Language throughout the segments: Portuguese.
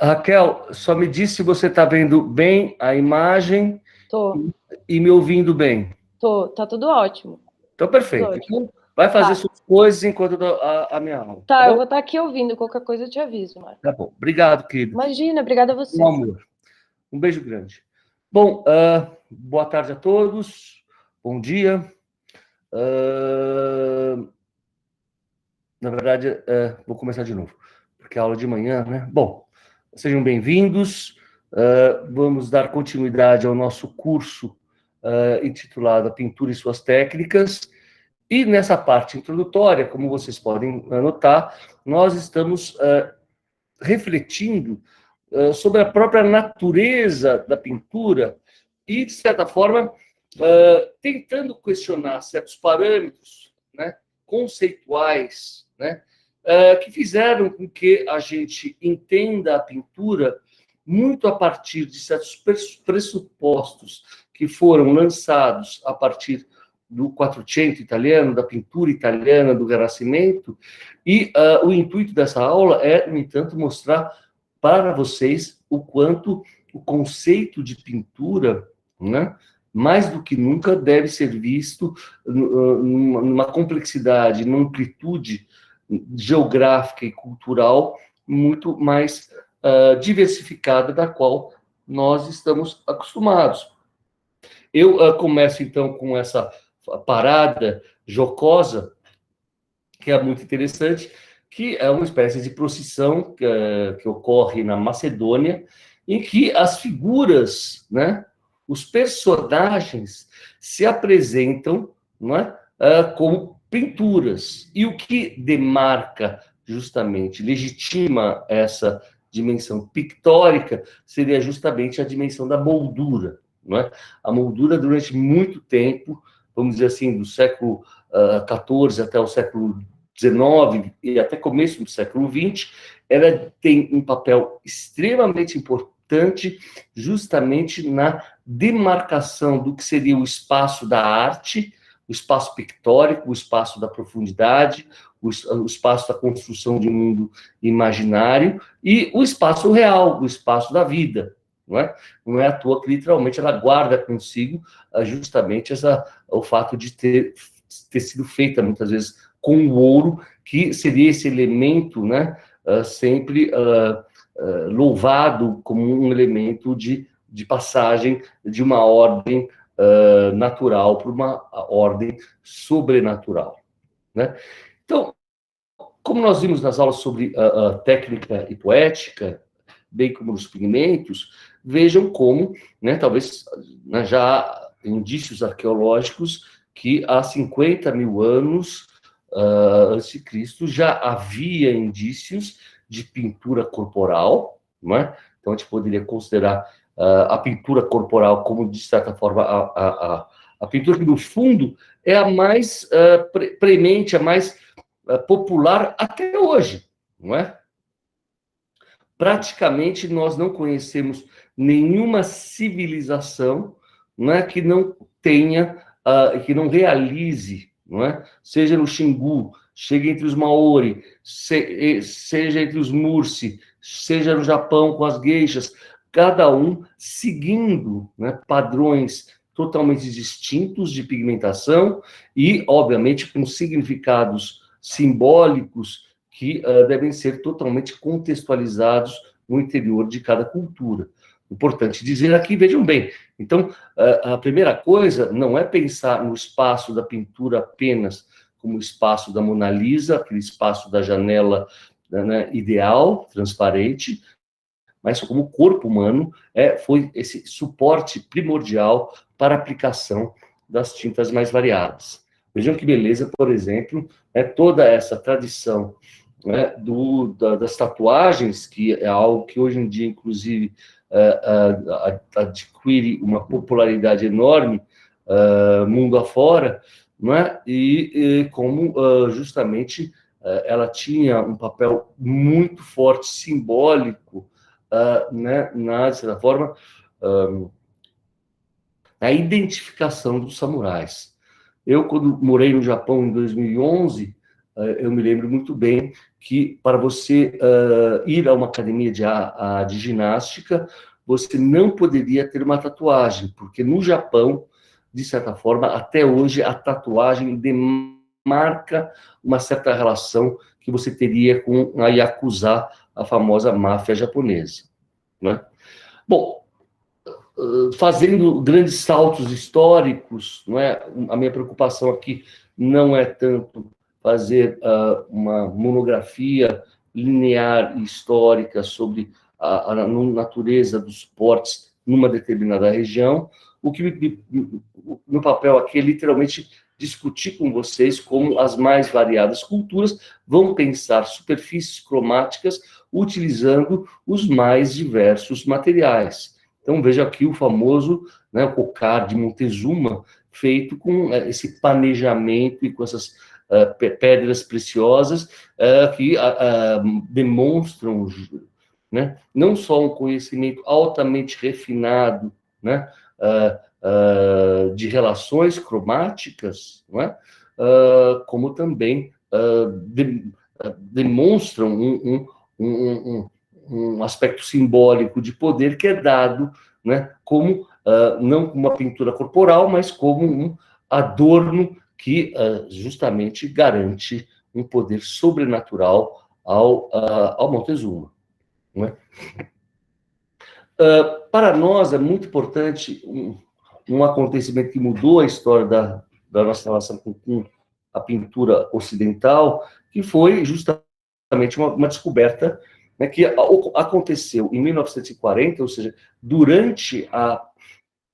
Raquel, só me diz se você está vendo bem a imagem. Tô. E me ouvindo bem. Tá tudo ótimo. Então, perfeito. Então, vai fazer suas coisas enquanto eu dou a minha aula. Tá, eu vou estar aqui ouvindo. Qualquer coisa eu te aviso, Marco. Tá bom. Obrigado, querido. Imagina, obrigada a você. Um amor. Um beijo grande. Bom, boa tarde a todos. Bom dia. Na verdade, vou começar de novo, porque é aula de manhã, né? Bom, sejam bem-vindos. Vamos dar continuidade ao nosso curso intitulado A Pintura e Suas Técnicas. E nessa parte introdutória, como vocês podem notar, nós estamos refletindo sobre a própria natureza da pintura e, de certa forma, tentando questionar certos parâmetros, né, conceituais, né, que fizeram com que a gente entenda a pintura muito a partir de certos pressupostos que foram lançados a partir do Quattrocento italiano, da pintura italiana, do Renascimento, e o intuito dessa aula é, no entanto, mostrar para vocês o quanto o conceito de pintura, né, mais do que nunca, deve ser visto numa complexidade, numa amplitude geográfica e cultural muito mais diversificada da qual nós estamos acostumados. Eu começo, então, com essa parada jocosa, que é muito interessante, que é uma espécie de procissão que ocorre na Macedônia, em que as figuras, né, os personagens se apresentam, não é, como pinturas. E o que demarca, justamente, legitima essa dimensão pictórica, seria justamente a dimensão da moldura. Não é? A moldura, durante muito tempo, vamos dizer assim, do século XIV até o século XIX e até começo do século XX, ela tem um papel extremamente importante justamente na demarcação do que seria o espaço da arte, o espaço pictórico, o espaço da profundidade, o espaço da construção de um mundo imaginário e o espaço real, o espaço da vida. Não é à toa que, literalmente, ela guarda consigo justamente o fato de ter sido feita, muitas vezes, com o ouro, que seria esse elemento, né, sempre louvado como um elemento de passagem de uma ordem natural para uma ordem sobrenatural. Né? Então, como nós vimos nas aulas sobre técnica e poética, bem como nos pigmentos, vejam como, né, talvez já há indícios arqueológicos que há 50 mil anos antes de Cristo já havia indícios de pintura corporal, não é? Então a gente poderia considerar a pintura corporal como, de certa forma, a pintura que, no fundo, é a mais premente, a mais popular até hoje, não é? Praticamente nós não conhecemos nenhuma civilização, não é, que não tenha, que não realize, não é? Seja no Xingu, seja entre os Maori, seja entre os Mursi, seja no Japão com as geishas, cada um seguindo, né, padrões totalmente distintos de pigmentação e, obviamente, com significados simbólicos que devem ser totalmente contextualizados no interior de cada cultura. Importante dizer aqui, vejam bem, então, a primeira coisa não é pensar no espaço da pintura apenas como o espaço da Mona Lisa, aquele espaço da janela, né, ideal, transparente, mas como o corpo humano foi esse suporte primordial para a aplicação das tintas mais variadas. Vejam que beleza, por exemplo, toda essa tradição, né, das tatuagens, que é algo que hoje em dia, inclusive, adquire uma popularidade enorme mundo afora, não é? E como justamente ela tinha um papel muito forte, simbólico, né, de certa forma, a identificação dos samurais. Eu, quando morei no Japão em 2011, eu me lembro muito bem que para você ir a uma academia de ginástica, você não poderia ter uma tatuagem, porque no Japão, de certa forma, até hoje, a tatuagem demarca uma certa relação que você teria com a Yakuza, a famosa máfia japonesa, né? Bom, fazendo grandes saltos históricos, não é? A minha preocupação aqui não é tanto fazer uma monografia linear e histórica sobre a natureza dos esportes numa determinada região. O que meu papel aqui é literalmente discutir com vocês como as mais variadas culturas vão pensar superfícies cromáticas utilizando os mais diversos materiais. Então, veja aqui o famoso, né, o cocar de Montezuma, feito com esse planejamento e com essas pedras preciosas que demonstram, né, não só um conhecimento altamente refinado, né, de relações cromáticas, não é? Como também demonstram um aspecto simbólico de poder que é dado, né, como não como uma pintura corporal, mas como um adorno que justamente garante um poder sobrenatural ao Montezuma. Não é? Para nós é muito importante um acontecimento que mudou a história da nossa relação com a pintura ocidental, que foi justamente uma descoberta, né, que aconteceu em 1940, ou seja, durante a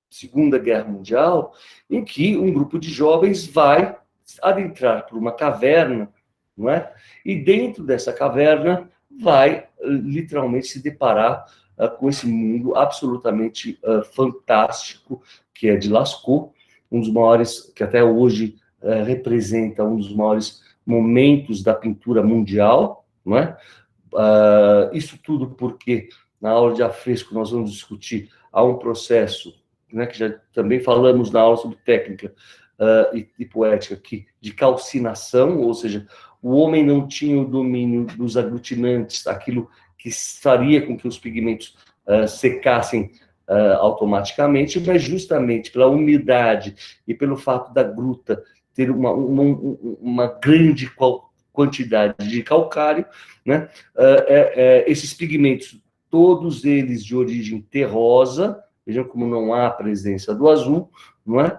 Segunda Guerra Mundial, em que um grupo de jovens vai adentrar por uma caverna, não é? E dentro dessa caverna vai literalmente se deparar com esse mundo absolutamente fantástico que é de Lascaux, um dos maiores, que até hoje representa um dos maiores momentos da pintura mundial, não é? Isso tudo porque, na aula de afresco, nós vamos discutir, há um processo, né, que já também falamos na aula sobre técnica e poética aqui, de calcinação, ou seja, o homem não tinha o domínio dos aglutinantes, aquilo que faria com que os pigmentos secassem automaticamente, mas justamente pela umidade e pelo fato da gruta ter uma grande quantidade de calcário, né? Esses pigmentos, todos eles de origem terrosa, vejam como não há presença do azul, não é?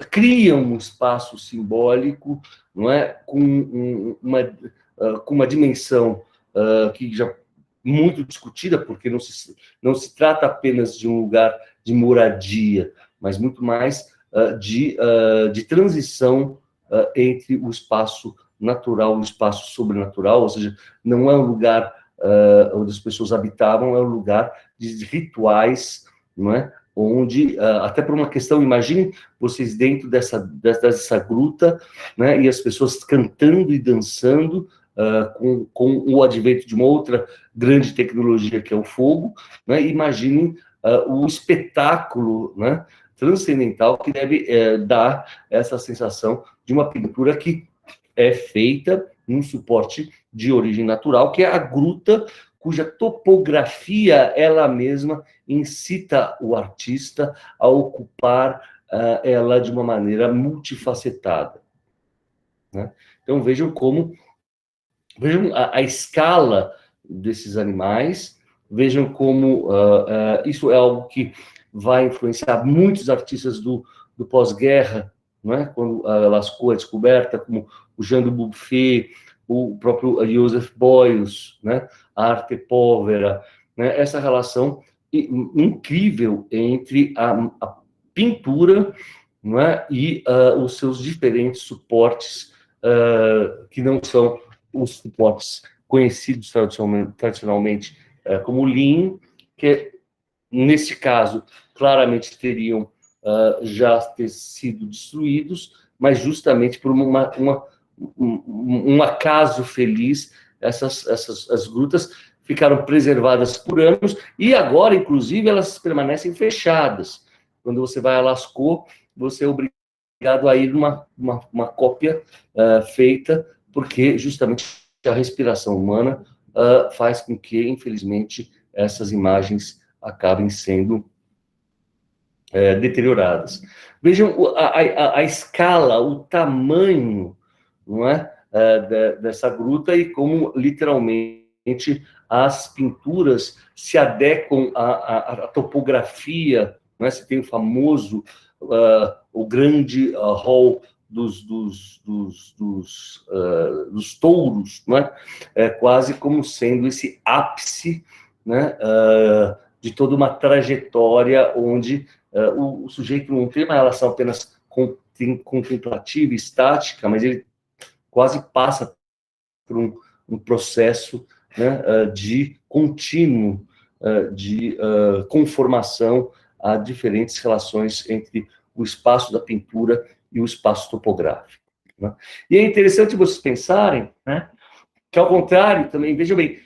Criam um espaço simbólico, não é? Com uma dimensão que já muito discutida, porque não se trata apenas de um lugar de moradia, mas muito mais de transição entre o espaço natural e o espaço sobrenatural, ou seja, não é um lugar onde as pessoas habitavam, é um lugar de rituais, não é? Onde, até por uma questão, imaginem vocês dentro dessa gruta, né, e as pessoas cantando e dançando, com o advento de uma outra grande tecnologia, que é o fogo, né, imaginem o espetáculo, né, transcendental que deve dar essa sensação de uma pintura que é feita num suporte de origem natural, que é a gruta, cuja topografia ela mesma incita o artista a ocupar ela de uma maneira multifacetada, né? Então vejam a escala desses animais, vejam como isso é algo que vai influenciar muitos artistas do pós-guerra, não é? Quando Lascaux é descoberta, como o Jean de Buffet, o próprio Joseph Beuys, né? A arte povera, né? Essa relação incrível entre a pintura, não é? E os seus diferentes suportes, que não são os suportes conhecidos tradicionalmente como linho, que nesse caso claramente teriam já ter sido destruídos, mas justamente por um acaso feliz, as grutas ficaram preservadas por anos, e agora, inclusive, elas permanecem fechadas. Quando você vai a Lascaux, você é obrigado a ir uma cópia feita, porque justamente a respiração humana faz com que, infelizmente, essas imagens acabem sendo deterioradas. Vejam a escala, o tamanho, não é, dessa gruta, e como literalmente as pinturas se adequam à topografia, não é? Você tem o famoso, o grande hall dos touros, não é? Quase como sendo esse ápice, né, de toda uma trajetória onde o sujeito não tem uma relação apenas contemplativa e estática, mas ele quase passa por um processo, né, de contínuo, de conformação a diferentes relações entre o espaço da pintura e o espaço topográfico, né? E é interessante vocês pensarem, né, que, ao contrário, também, vejam bem,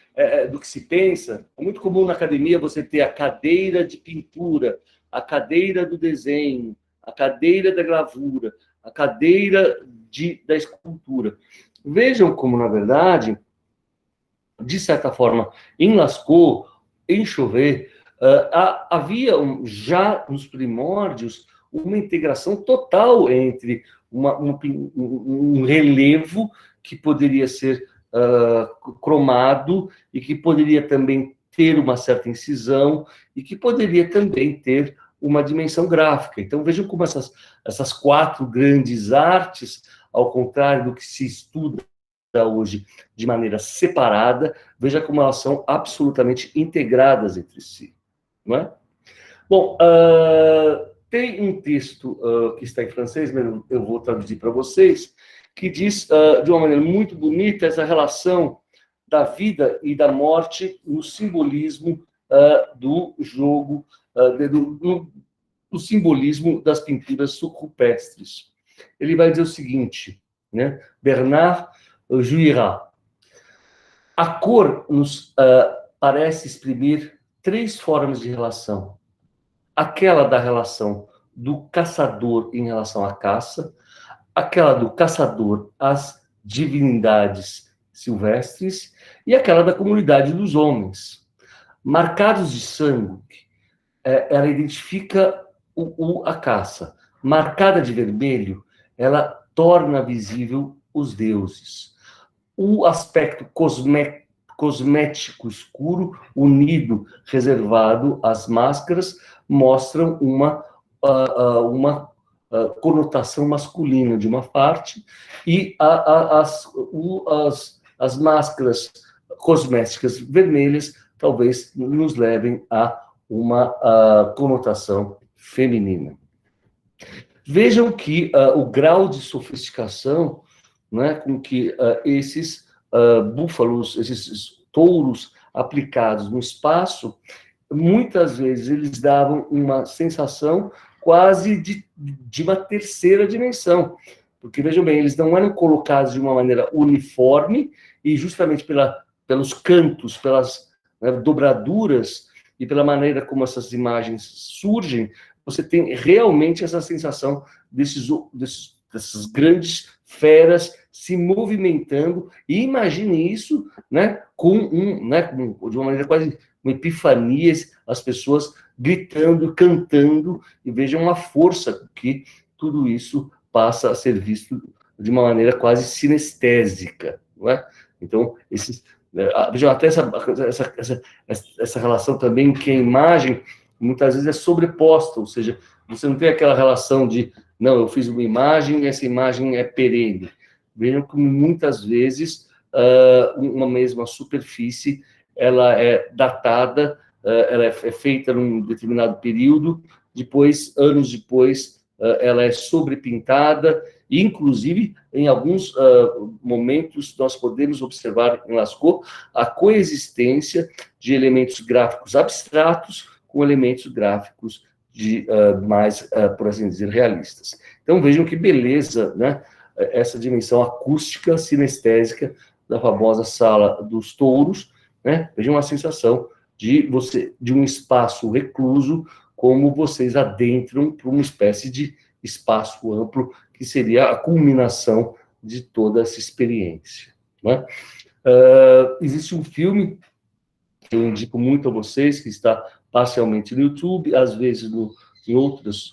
do que se pensa, é muito comum na academia você ter a cadeira de pintura, a cadeira do desenho, a cadeira da gravura, a cadeira da escultura. Vejam como, na verdade, de certa forma, em Lascaux, em Chauvet, havia já nos primórdios uma integração total entre um relevo que poderia ser cromado e que poderia também ter uma certa incisão e que poderia também ter uma dimensão gráfica. Então, vejam como essas quatro grandes artes, ao contrário do que se estuda hoje de maneira separada, veja como elas são absolutamente integradas entre si, não é? Bom, tem um texto que está em francês, mas eu vou traduzir para vocês, que diz, de uma maneira muito bonita, essa relação da vida e da morte no simbolismo do jogo, do simbolismo das pinturas rupestres. Ele vai dizer o seguinte, né? Bernard Juirat: a cor nos parece exprimir três formas de relação. Aquela da relação do caçador em relação à caça, aquela do caçador às divindades silvestres e aquela da comunidade dos homens. Marcados de sangue, ela identifica a caça. Marcada de vermelho, ela torna visível os deuses. O aspecto cosmético escuro, unido, reservado às máscaras, mostram uma conotação masculina de uma parte, e as máscaras cosméticas vermelhas talvez nos levem a uma conotação feminina. Vejam que o grau de sofisticação, né, com que esses búfalos, esses touros aplicados no espaço, muitas vezes eles davam uma sensação quase de uma terceira dimensão. Porque, vejam bem, eles não eram colocados de uma maneira uniforme, e justamente pelos cantos, pelas dobraduras e pela maneira como essas imagens surgem, você tem realmente essa sensação dessas grandes feras se movimentando. E imagine isso, né, de uma maneira quase uma epifania, as pessoas gritando, cantando, e vejam a força que tudo isso passa a ser visto de uma maneira quase sinestésica, não é? Então, vejam, até essa relação também que a imagem muitas vezes é sobreposta, ou seja, você não tem aquela relação de, não, eu fiz uma imagem e essa imagem é perene. Vejam como muitas vezes uma mesma superfície, ela é datada, ela é feita num determinado período, depois, anos depois, ela é sobrepintada, e, inclusive, em alguns momentos, nós podemos observar em Lascaux a coexistência de elementos gráficos abstratos com elementos gráficos mais, por assim dizer, realistas. Então, vejam que beleza, né? Essa dimensão acústica, sinestésica da famosa Sala dos Touros, né? Vejam a sensação de um espaço recluso, como vocês adentram para uma espécie de espaço amplo, que seria a culminação de toda essa experiência, né? Existe um filme que eu indico muito a vocês, que está parcialmente no YouTube, às vezes em outras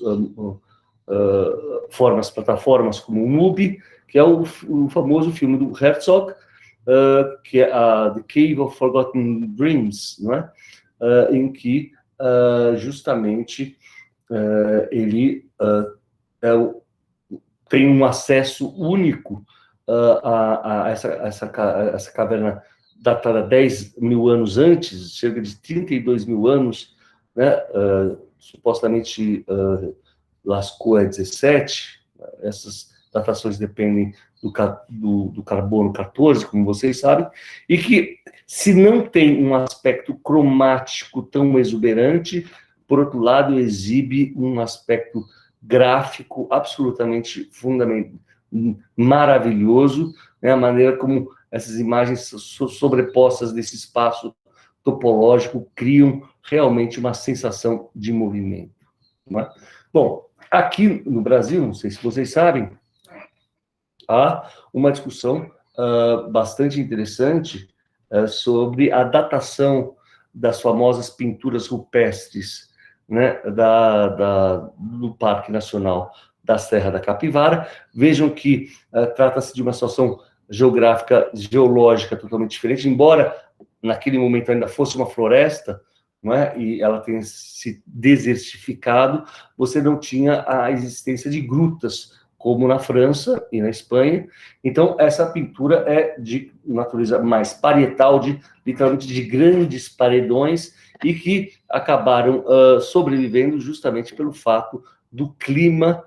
plataformas como o MUBI, que é o famoso filme do Herzog, que é The Cave of Forgotten Dreams, não é? Em que justamente ele tem um acesso único a essa caverna datada 10 mil anos antes, cerca de 32 mil anos, né? Supostamente Lascaux é 17, essas datações dependem do carbono 14, como vocês sabem, e que, se não tem um aspecto cromático tão exuberante, por outro lado, exibe um aspecto gráfico absolutamente maravilhoso, né? A maneira como essas imagens sobrepostas desse espaço topológico criam realmente uma sensação de movimento, não é? Bom, aqui no Brasil, não sei se vocês sabem, há uma discussão bastante interessante sobre a datação das famosas pinturas rupestres, né, do Parque Nacional da Serra da Capivara. Vejam que trata-se de uma situação geológica totalmente diferente, embora naquele momento ainda fosse uma floresta, não é? E ela tenha se desertificado, você não tinha a existência de grutas, como na França e na Espanha. Então, essa pintura é de natureza mais parietal, literalmente de grandes paredões, e que acabaram sobrevivendo justamente pelo fato do clima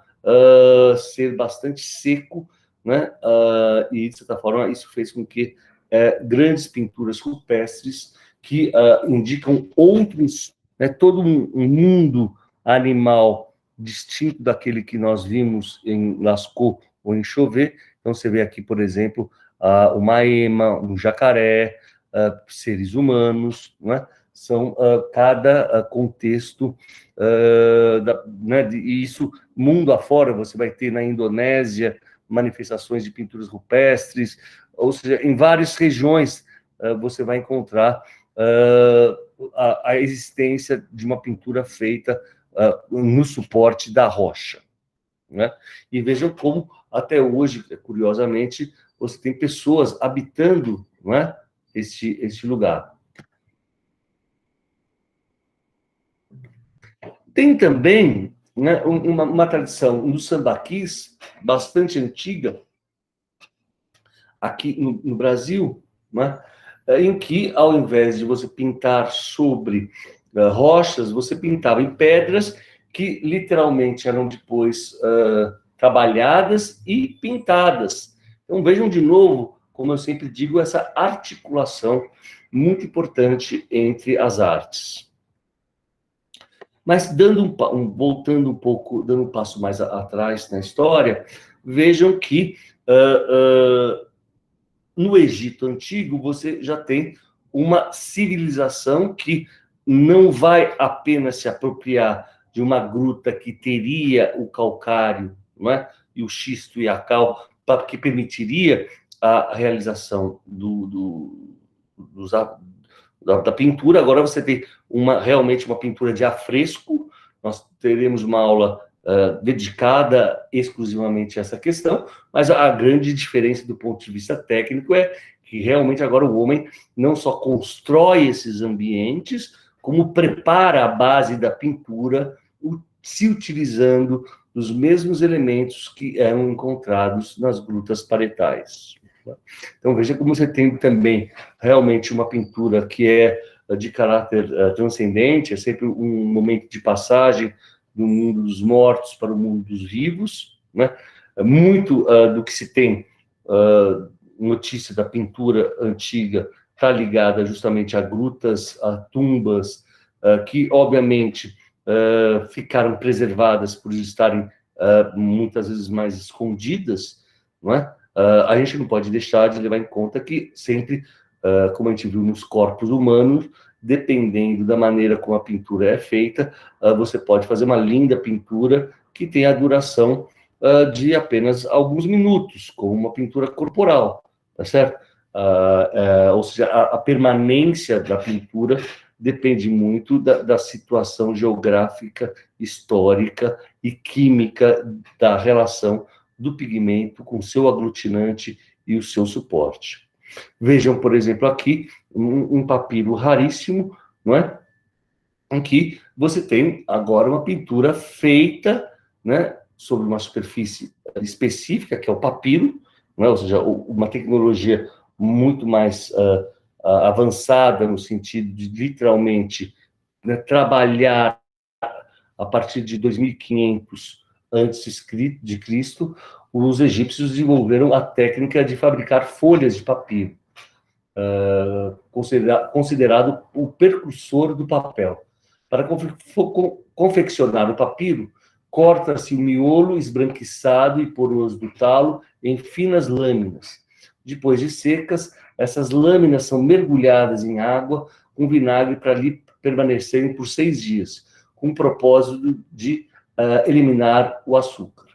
ser bastante seco, né? E, de certa forma, isso fez com que grandes pinturas rupestres que indicam outros, né, todo um mundo animal distinto daquele que nós vimos em Lascaux ou em Chauvet. Então, você vê aqui, por exemplo, uma ema, um jacaré, seres humanos, né? São cada contexto, né, e isso, mundo afora, você vai ter na Indonésia manifestações de pinturas rupestres, ou seja, em várias regiões você vai encontrar a existência de uma pintura feita no suporte da rocha, né? E vejam como, até hoje, curiosamente, você tem pessoas habitando, não é, este lugar. Tem também, né, uma tradição no sambaquis bastante antiga, aqui no Brasil, né, em que, ao invés de você pintar sobre rochas, você pintava em pedras que literalmente eram depois trabalhadas e pintadas. Então, vejam de novo, como eu sempre digo, essa articulação muito importante entre as artes. Mas voltando um pouco, dando um passo mais atrás na história, vejam que no Egito Antigo você já tem uma civilização que não vai apenas se apropriar de uma gruta que teria o calcário, não é? E o xisto e a cal, que permitiria a realização da pintura. Agora você tem realmente uma pintura de afresco. Nós teremos uma aula dedicada exclusivamente a essa questão, mas a grande diferença do ponto de vista técnico é que realmente agora o homem não só constrói esses ambientes, como prepara a base da pintura, se utilizando dos mesmos elementos que eram encontrados nas grutas parietais. Então, veja como você tem também realmente uma pintura que é de caráter transcendente, é sempre um momento de passagem do mundo dos mortos para o mundo dos vivos, né? Muito do que se tem notícia da pintura antiga está ligada justamente a grutas, a tumbas, que, obviamente, ficaram preservadas por estarem muitas vezes mais escondidas, não é? A gente não pode deixar de levar em conta que sempre como a gente viu nos corpos humanos, dependendo da maneira como a pintura é feita, você pode fazer uma linda pintura que tem a duração de apenas alguns minutos, como uma pintura corporal, tá certo? Ou seja, a permanência da pintura depende muito da situação geográfica, histórica e química da relação do pigmento com seu aglutinante e o seu suporte. Vejam, por exemplo, aqui um papiro raríssimo, não é? Em que você tem agora uma pintura feita, né, sobre uma superfície específica, que é o papiro, não é? Ou seja, uma tecnologia muito mais avançada no sentido de, literalmente, né, trabalhar a partir de 2500 antes de Cristo, os egípcios desenvolveram a técnica de fabricar folhas de papiro, considerado o precursor do papel. Para confeccionar o papiro, corta-se o miolo esbranquiçado e poroso do talo em finas lâminas. Depois de secas, essas lâminas são mergulhadas em água com vinagre para ali permanecerem por 6 dias, com o propósito de eliminar o açúcar.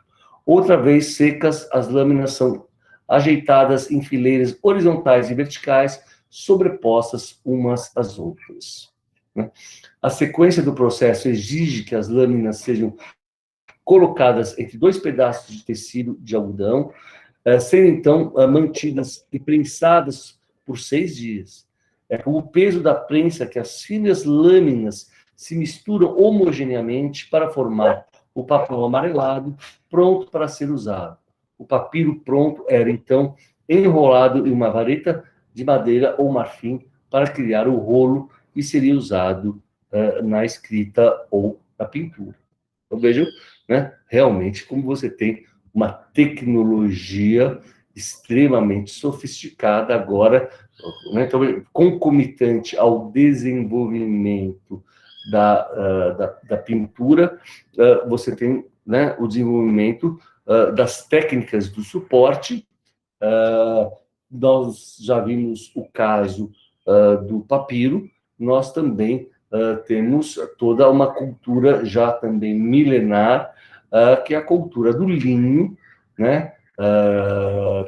Outra vez secas, as lâminas são ajeitadas em fileiras horizontais e verticais, sobrepostas umas às outras. A sequência do processo exige que as lâminas sejam colocadas entre 2 pedaços de tecido de algodão, sendo então mantidas e prensadas por 6 dias. É com o peso da prensa que as finas lâminas se misturam homogeneamente para formar o papel amarelado, pronto para ser usado. O papiro pronto era, então, enrolado em uma vareta de madeira ou marfim para criar o rolo que seria usado na escrita ou na pintura. Então, vejam, né, realmente, como você tem uma tecnologia extremamente sofisticada agora, né, então, concomitante ao desenvolvimento da pintura, você tem, né, o desenvolvimento das técnicas do suporte. Nós já vimos o caso do papiro, nós também temos toda uma cultura já também milenar, que é a cultura do linho, né,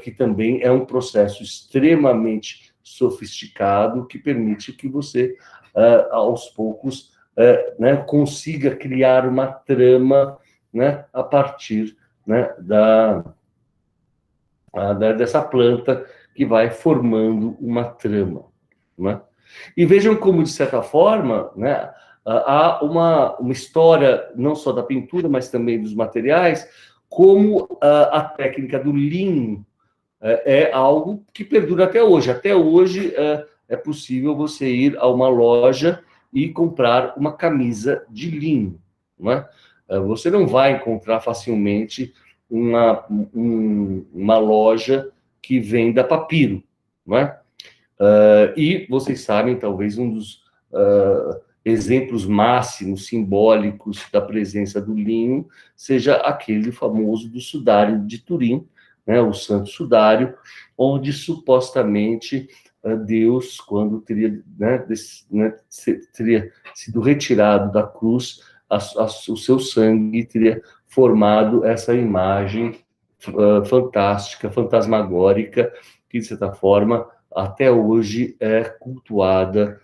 que também é um processo extremamente sofisticado, que permite que você, aos poucos, né, consiga criar uma trama, né, a partir, né, dessa planta que vai formando uma trama, né? E vejam como, de certa forma, né, há uma história, não só da pintura, mas também dos materiais, como a técnica do linho é algo que perdura até hoje. Até hoje é possível você ir a uma loja e comprar uma camisa de linho, não é? Você não vai encontrar facilmente uma loja que venda papiro, não é? E vocês sabem, talvez um dos exemplos máximos, simbólicos da presença do linho seja aquele famoso do sudário de Turim, né, o Santo Sudário, onde supostamente Deus, quando teria, né, teria sido retirado da cruz, o seu sangue teria formado essa imagem fantástica, fantasmagórica, que, de certa forma, até hoje é cultuada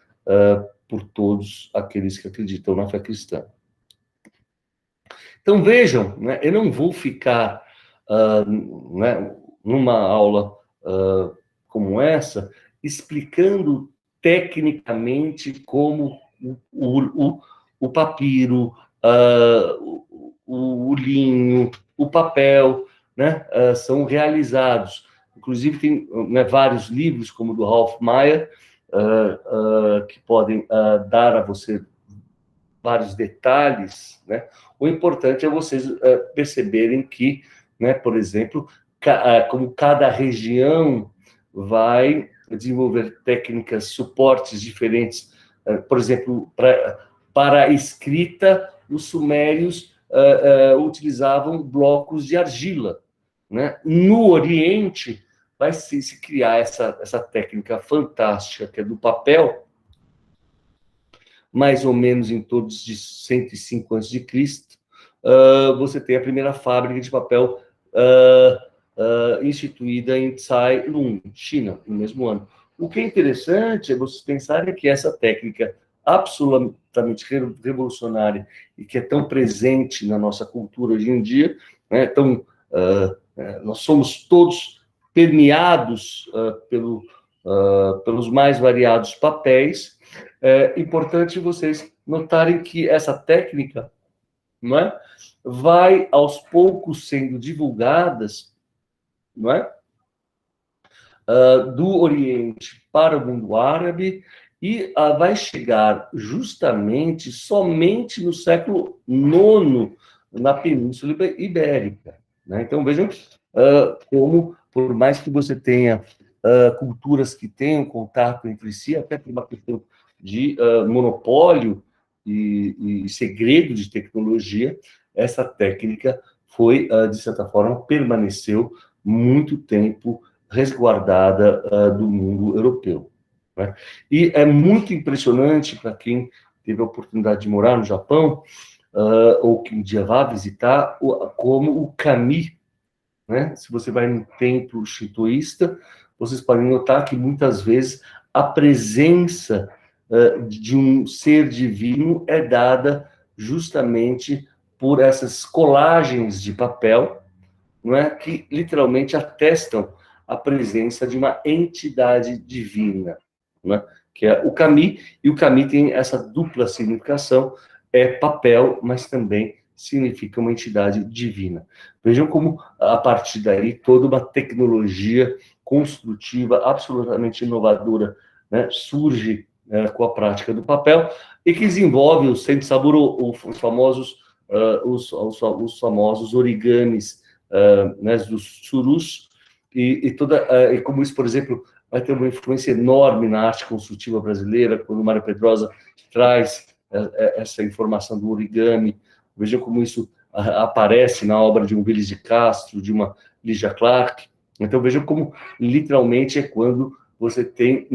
por todos aqueles que acreditam na fé cristã. Então, vejam, né, eu não vou ficar né, numa aula como essa, explicando tecnicamente como o papiro, o linho, o papel, né, são realizados. Inclusive, tem, né, vários livros, como o do Ralph Mayer, que podem dar a você vários detalhes, né? O importante é vocês perceberem que, né, por exemplo, como cada região vai desenvolver técnicas, suportes diferentes. Por exemplo, para a escrita, os sumérios utilizavam blocos de argila, né? No Oriente, vai se criar essa técnica fantástica, que é do papel, mais ou menos em torno de 105 a.C., você tem a primeira fábrica de papel instituída em Cai-Lung, China, no mesmo ano. O que é interessante é vocês pensarem que essa técnica absolutamente revolucionária e que é tão presente na nossa cultura hoje em dia, né, nós somos todos permeados pelos mais variados papéis. É importante vocês notarem que essa técnica, não é, vai aos poucos sendo divulgadas, não é, do Oriente para o mundo árabe e vai chegar justamente somente no século IX na Península Ibérica, né? Então vejam como, por mais que você tenha culturas que tenham contato entre si, até por uma questão de monopólio e segredo de tecnologia, essa técnica foi, de certa forma, permaneceu muito tempo resguardada do mundo europeu, né? E é muito impressionante para quem teve a oportunidade de morar no Japão, ou que um dia vá visitar, como o kami, né? Se você vai num templo shintoísta, vocês podem notar que muitas vezes a presença de um ser divino é dada justamente por essas colagens de papel, não é, que literalmente atestam a presença de uma entidade divina, não é, que é o kami, e o kami tem essa dupla significação, é papel, mas também significa uma entidade divina. Vejam como, a partir daí, toda uma tecnologia construtiva absolutamente inovadora, né, surge com a prática do papel, e que desenvolve o Sente Sabor, os famosos origamis, né, dos surus, e como isso, por exemplo, vai ter uma influência enorme na arte construtiva brasileira, quando o Mário Pedrosa traz essa informação do origami. Vejam como isso aparece na obra de um Willis de Castro, de uma Lygia Clark. Então, vejam como, literalmente, é quando você tem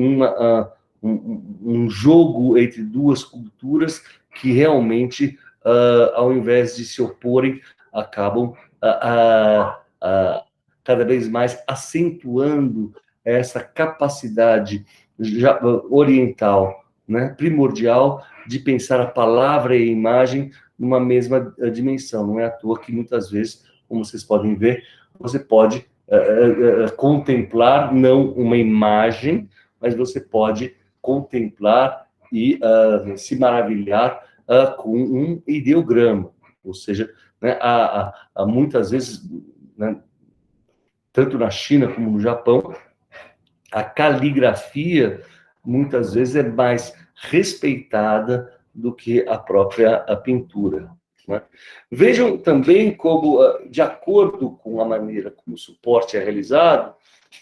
um jogo entre duas culturas que realmente, ao invés de se oporem, acabam cada vez mais acentuando essa capacidade oriental, né, primordial, de pensar a palavra e a imagem numa mesma dimensão. Não é à toa que, muitas vezes, como vocês podem ver, você pode contemplar não uma imagem, mas você pode contemplar e se maravilhar com um ideograma. Ou seja, né, há muitas vezes, né, tanto na China como no Japão, a caligrafia muitas vezes é mais respeitada do que a própria pintura, né? Vejam também como, de acordo com a maneira como o suporte é realizado,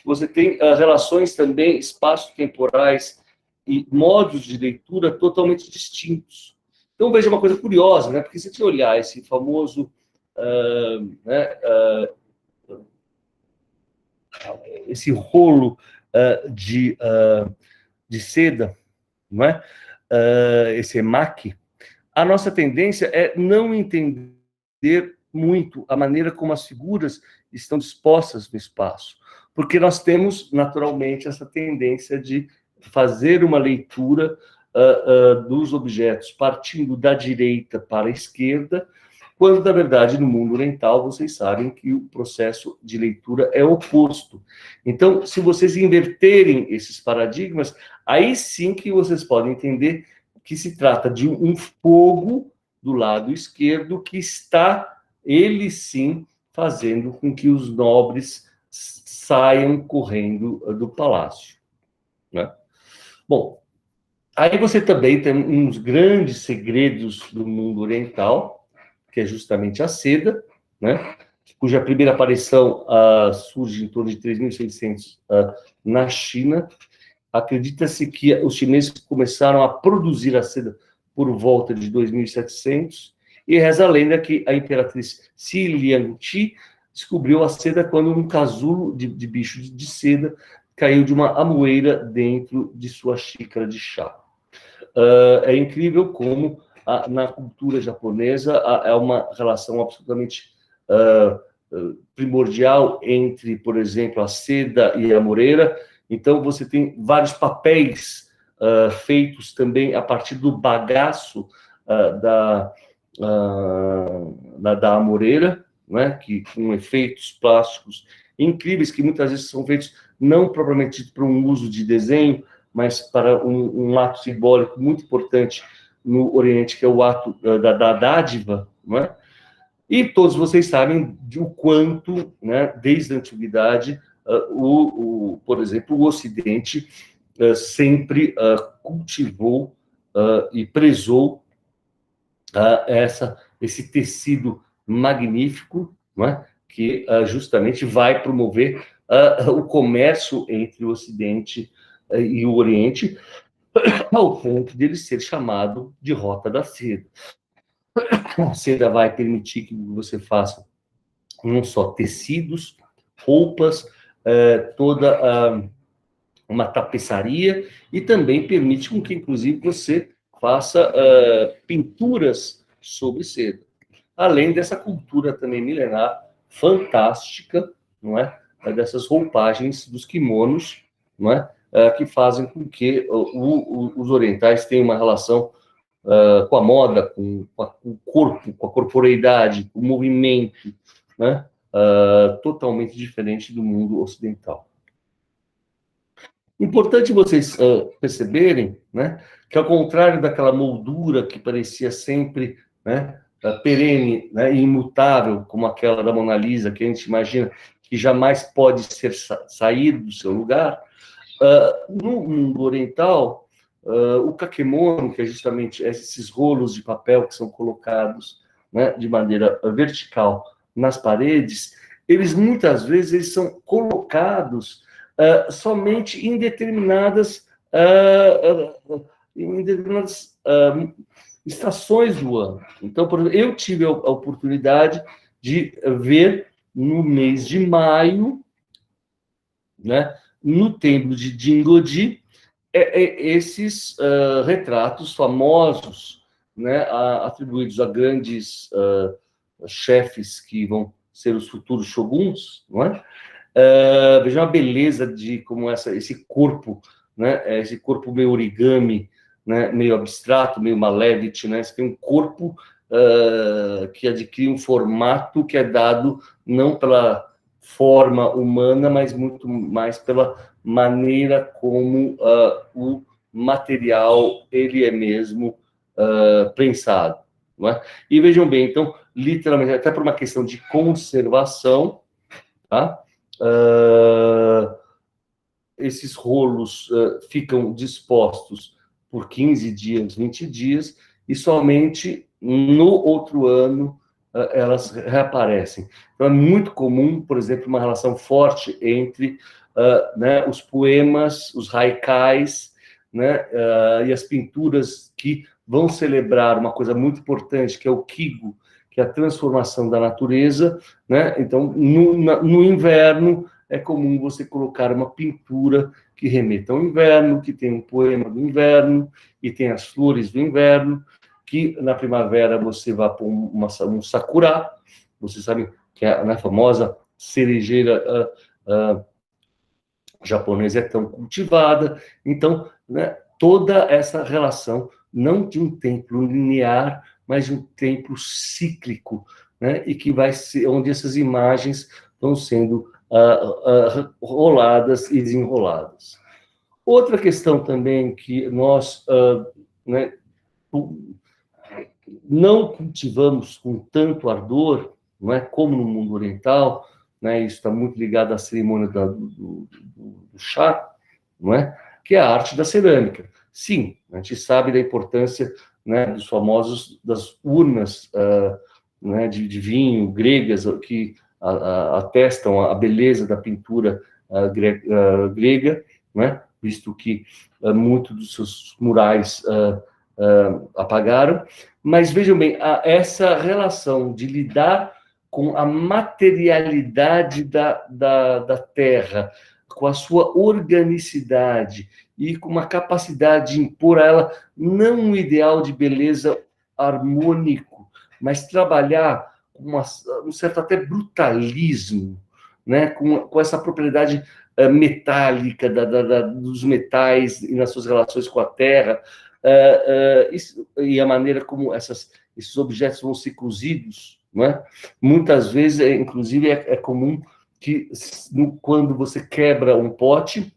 você tem relações também espaço-temporais e modos de leitura totalmente distintos. Então, veja uma coisa curiosa, né? Porque se você olhar esse famoso esse rolo de seda, não é? Esse emaki, a nossa tendência é não entender muito a maneira como as figuras estão dispostas no espaço, porque nós temos, naturalmente, essa tendência de fazer uma leitura dos objetos partindo da direita para a esquerda, quando, na verdade, no mundo oriental, vocês sabem que o processo de leitura é oposto. Então, se vocês inverterem esses paradigmas, aí sim que vocês podem entender que se trata de um fogo do lado esquerdo que está, ele sim, fazendo com que os nobres saiam correndo do palácio, né? Bom, aí você também tem uns grandes segredos do mundo oriental, que é justamente a seda, né, cuja primeira aparição surge em torno de 3.600 na China. Acredita-se que os chineses começaram a produzir a seda por volta de 2.700, e reza a lenda que a imperatriz Xi Liangqi descobriu a seda quando um casulo de bicho de seda caiu de uma amoeira dentro de sua xícara de chá. É incrível como na cultura japonesa é uma relação absolutamente primordial entre, por exemplo, a seda e a moreira. Então, você tem vários papéis feitos também a partir do bagaço da amoreira, né, que com efeitos plásticos incríveis, que muitas vezes são feitos não propriamente para um uso de desenho, mas para um ato simbólico muito importante no Oriente, que é o ato da dádiva, não é? E todos vocês sabem o quanto, né, desde a antiguidade, por exemplo, o Ocidente sempre cultivou e prezou esse tecido magnífico, não é? Que justamente vai promover o comércio entre o Ocidente e o Oriente, ao ponto de ele ser chamado de Rota da Seda. A seda vai permitir que você faça não só tecidos, roupas, toda uma tapeçaria, e também permite com que, inclusive, você faça pinturas sobre seda. Além dessa cultura também milenar, fantástica, não é? Dessas roupagens dos kimonos, não é? Que fazem com que os orientais tenham uma relação com a moda, com o corpo, com a corporeidade, com o movimento, né? Totalmente diferente do mundo ocidental. Importante vocês perceberem, né, que ao contrário daquela moldura que parecia sempre, né, perene, né, e imutável, como aquela da Mona Lisa, que a gente imagina que jamais pode sair do seu lugar, no mundo oriental, o kakemono, que é justamente esses rolos de papel que são colocados, né, de maneira vertical nas paredes, eles muitas vezes eles são colocados somente em determinadas estações do ano. Então, por exemplo, eu tive a oportunidade de ver no mês de maio, né, no templo de Jingoji, esses retratos famosos, né, atribuídos a grandes chefes que vão ser os futuros shoguns, não é? Vejam a beleza de como esse corpo, né, esse corpo meio origami, né, meio abstrato, meio Malevich, né? Você tem um corpo que adquire um formato que é dado não pela forma humana, mas muito mais pela maneira como o material ele é mesmo prensado, não é? E vejam bem, então, literalmente, até por uma questão de conservação, tá? Esses rolos ficam dispostos por 15 dias, 20 dias, e somente no outro ano elas reaparecem. Então, é muito comum, por exemplo, uma relação forte entre né, os poemas, os haikais, né, e as pinturas que vão celebrar uma coisa muito importante, que é o Kigo, que é a transformação da natureza, né? Então, no inverno, é comum você colocar uma pintura que remeta ao inverno, que tem um poema do inverno, e tem as flores do inverno, que na primavera você vai pôr um sakura, vocês sabem que a famosa cerejeira japonesa é tão cultivada. Então, né, toda essa relação, não de um tempo linear, mas de um tempo cíclico, né, e que vai ser onde essas imagens vão sendo roladas e desenroladas. Outra questão também que nós né, não cultivamos com tanto ardor, não é, como no mundo oriental, né, isso está muito ligado à cerimônia do chá, não é, que é a arte da cerâmica. Sim, a gente sabe da importância, né, das urnas né, de vinho gregas que atestam a beleza da pintura grega, né, visto que muitos dos seus murais apagaram. Mas vejam bem, essa relação de lidar com a materialidade da terra, com a sua organicidade e com uma capacidade de impor a ela não um ideal de beleza harmônico, mas trabalhar com um certo até brutalismo, né? com essa propriedade metálica dos metais e nas suas relações com a terra, e a maneira como esses objetos vão ser cozidos, não é? Muitas vezes, inclusive, é comum que quando você quebra um pote,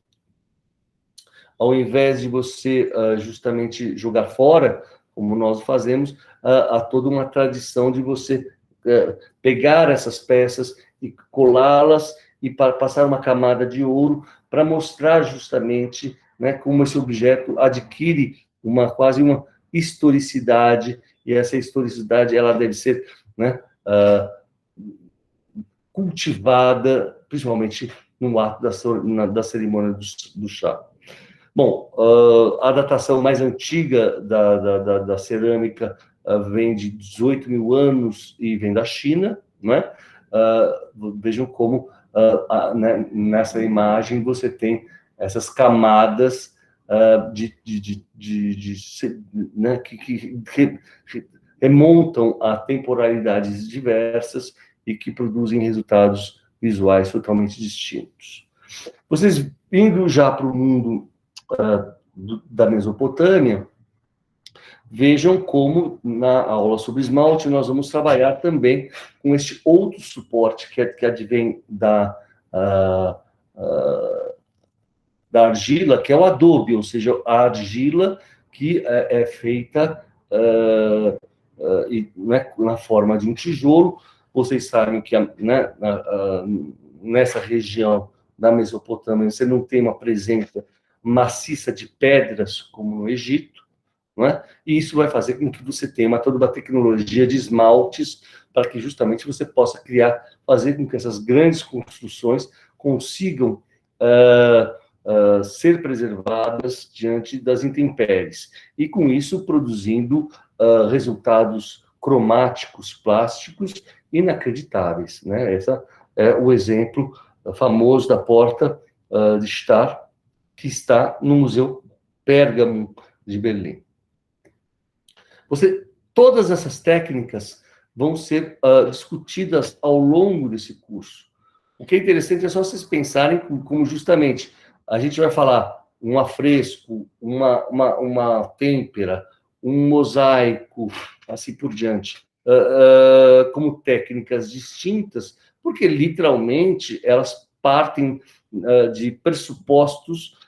ao invés de você justamente jogar fora, como nós fazemos, há toda uma tradição de você pegar essas peças e colá-las e passar uma camada de ouro para mostrar justamente, né, como esse objeto adquire quase uma historicidade, e essa historicidade ela deve ser, né, cultivada, principalmente no ato da cerimônia do chá. Bom, a datação mais antiga da cerâmica vem de 18 mil anos e vem da China, né? Vejam como né, nessa imagem você tem essas camadas né, que remontam a temporalidades diversas e que produzem resultados visuais totalmente distintos. Vocês indo já para o mundo da Mesopotâmia, vejam como na aula sobre esmalte nós vamos trabalhar também com este outro suporte que advém da argila, que é o adobe, ou seja, a argila que é feita né, na forma de um tijolo. Vocês sabem que né, nessa região da Mesopotâmia você não tem uma presença maciça de pedras como no Egito, não é? E isso vai fazer com que você tenha toda uma tecnologia de esmaltes para que justamente você possa fazer com que essas grandes construções consigam ser preservadas diante das intempéries, e com isso produzindo resultados cromáticos, plásticos inacreditáveis, né? Esse é o exemplo famoso da porta de Star, que está no Museu Pérgamo de Berlim. Todas essas técnicas vão ser discutidas ao longo desse curso. O que é interessante é só vocês pensarem como justamente a gente vai falar um afresco, uma têmpera, um mosaico, assim por diante, como técnicas distintas, porque literalmente elas partem de pressupostos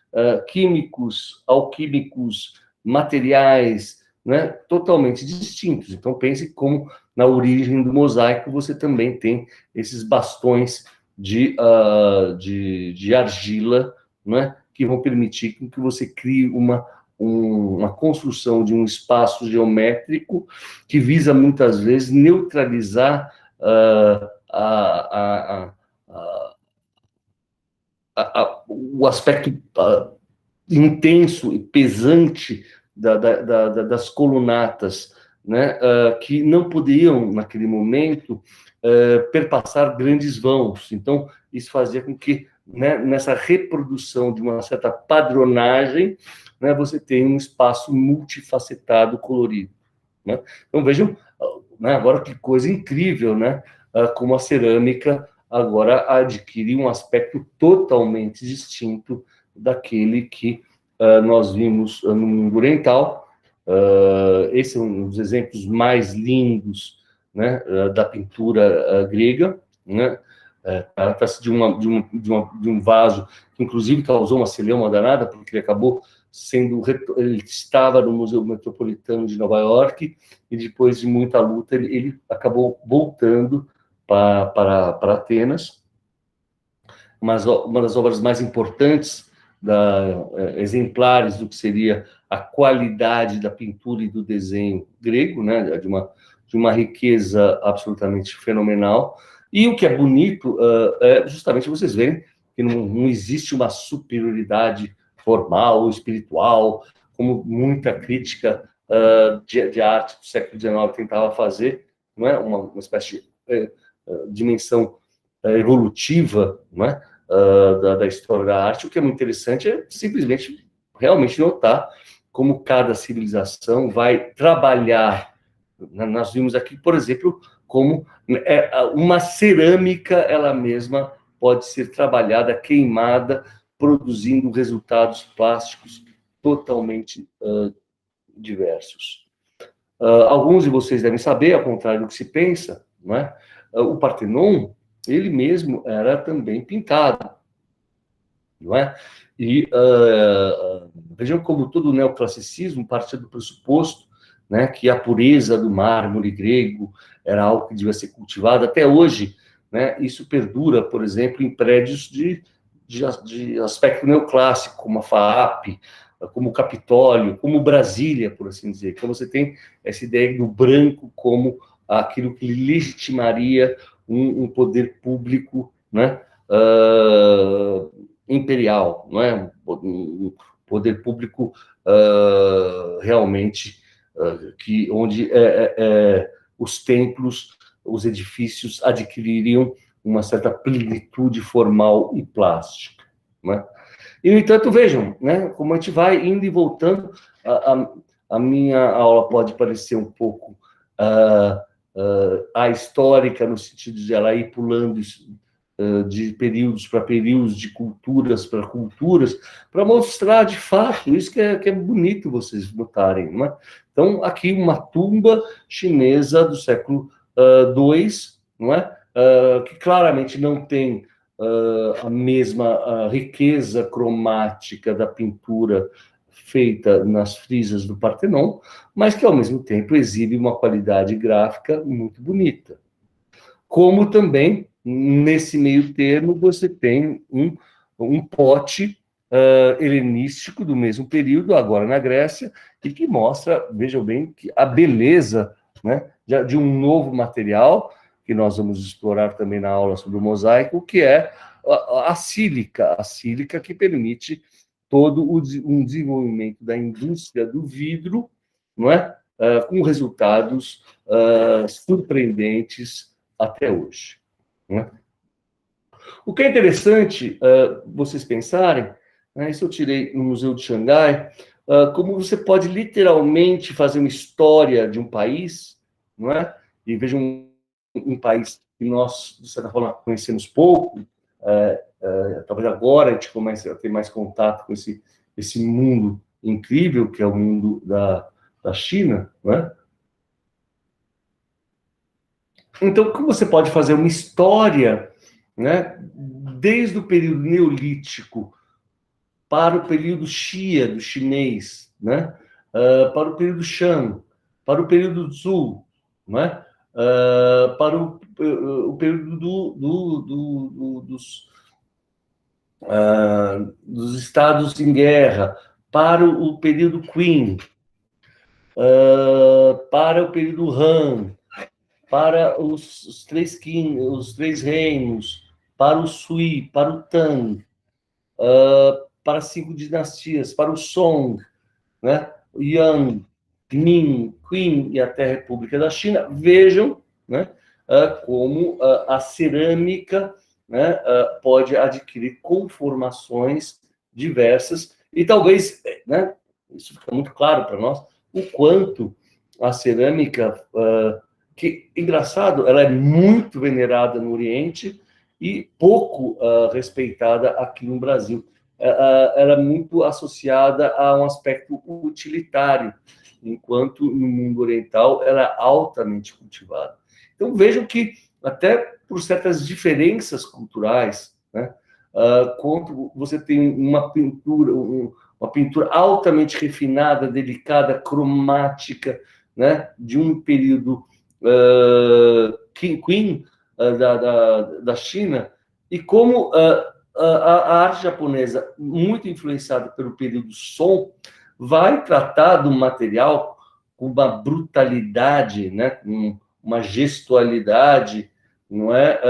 químicos, alquímicos, materiais, né, totalmente distintos. Então pense como na origem do mosaico você também tem esses bastões de argila, né, que vão permitir que você crie uma construção de um espaço geométrico que visa muitas vezes neutralizar o aspecto intenso e pesante das colunatas, né, que não poderiam, naquele momento, perpassar grandes vãos. Então, isso fazia com que, né, nessa reprodução de uma certa padronagem, né, você tenha um espaço multifacetado, colorido. Né? Então, vejam, né, agora que coisa incrível, né, como a cerâmica agora adquire um aspecto totalmente distinto daquele que nós vimos no mundo oriental. Esse é um dos exemplos mais lindos, né, da pintura grega, né? Trata-se de um vaso que, inclusive, causou uma celeuma danada, porque ele acabou ele estava no Museu Metropolitano de Nova York, e depois de muita luta, ele acabou voltando para Atenas. Mas uma das obras mais importantes, exemplares do que seria a qualidade da pintura e do desenho grego, né, de uma riqueza absolutamente fenomenal. E o que é bonito é justamente vocês verem que não existe uma superioridade formal ou espiritual, como muita crítica de arte do século XIX tentava fazer, não é? Uma espécie de dimensão evolutiva, não é? Da história da arte. O que é muito interessante é simplesmente realmente notar como cada civilização vai trabalhar. Nós vimos aqui, por exemplo, como uma cerâmica, ela mesma pode ser trabalhada, queimada, produzindo resultados plásticos totalmente diversos. Alguns de vocês devem saber, ao contrário do que se pensa, não é? O Partenon, ele mesmo era também pintado, não é? E vejam como todo o neoclassicismo partia do pressuposto, né, que a pureza do mármore grego era algo que devia ser cultivado. Até hoje, né, isso perdura, por exemplo, em prédios de aspecto neoclássico, como a FAAP, como o Capitólio, como Brasília, por assim dizer. Então, você tem essa ideia do branco como aquilo que legitimaria um poder público, né, imperial, não é? Um poder público realmente onde os templos, os edifícios adquiririam uma certa plenitude formal e plástica, não é? E, no entanto, vejam, né, como a gente vai indo e voltando, a minha aula pode parecer um pouco ahistórica, no sentido de ela ir pulando de períodos para períodos, de culturas para culturas, para mostrar, de fato, isso que é bonito vocês notarem, não é? Então, aqui uma tumba chinesa do século II, não é? Que claramente não tem a mesma riqueza cromática da pintura feita nas frisas do Partenon, mas que, ao mesmo tempo, exibe uma qualidade gráfica muito bonita. Como também, nesse meio termo, você tem um pote helenístico do mesmo período, agora na Grécia, e que mostra, vejam bem, que a beleza, né, de um novo material, que nós vamos explorar também na aula sobre o mosaico, que é a sílica que permite todo um desenvolvimento da indústria do vidro, não é? Com resultados surpreendentes até hoje, né? O que é interessante vocês pensarem, né, isso eu tirei no Museu de Xangai, como você pode literalmente fazer uma história de um país, não é? E vejam um país que nós, de certa forma, conhecemos pouco, talvez agora a gente comece a ter mais contato com esse mundo incrível, que é o mundo da China, não é? Então, como você pode fazer uma história, né, desde o período neolítico para o período Xia, do chinês, né, para o período Shang, para o período Zhou, né, para o período dos estados em guerra, para o período Qin, para o período Han, para os três reinos, para o Sui, para o Tang, para 5 dinastias, para o Song, né? O Yang, Ming, Qin e até a República da China. Vejam, né, como a cerâmica, né, pode adquirir conformações diversas e talvez, né, isso fica muito claro para nós, o quanto a cerâmica que, engraçado, ela é muito venerada no Oriente e pouco respeitada aqui no Brasil. Ela é muito associada a um aspecto utilitário, enquanto no mundo oriental ela é altamente cultivada. Então, vejam que, até por certas diferenças culturais, né, quando você tem uma pintura altamente refinada, delicada, cromática, né, de um período Qin da China, e como a arte japonesa, muito influenciada pelo período Song, vai tratar do material com uma brutalidade, né, com uma gestualidade, não é,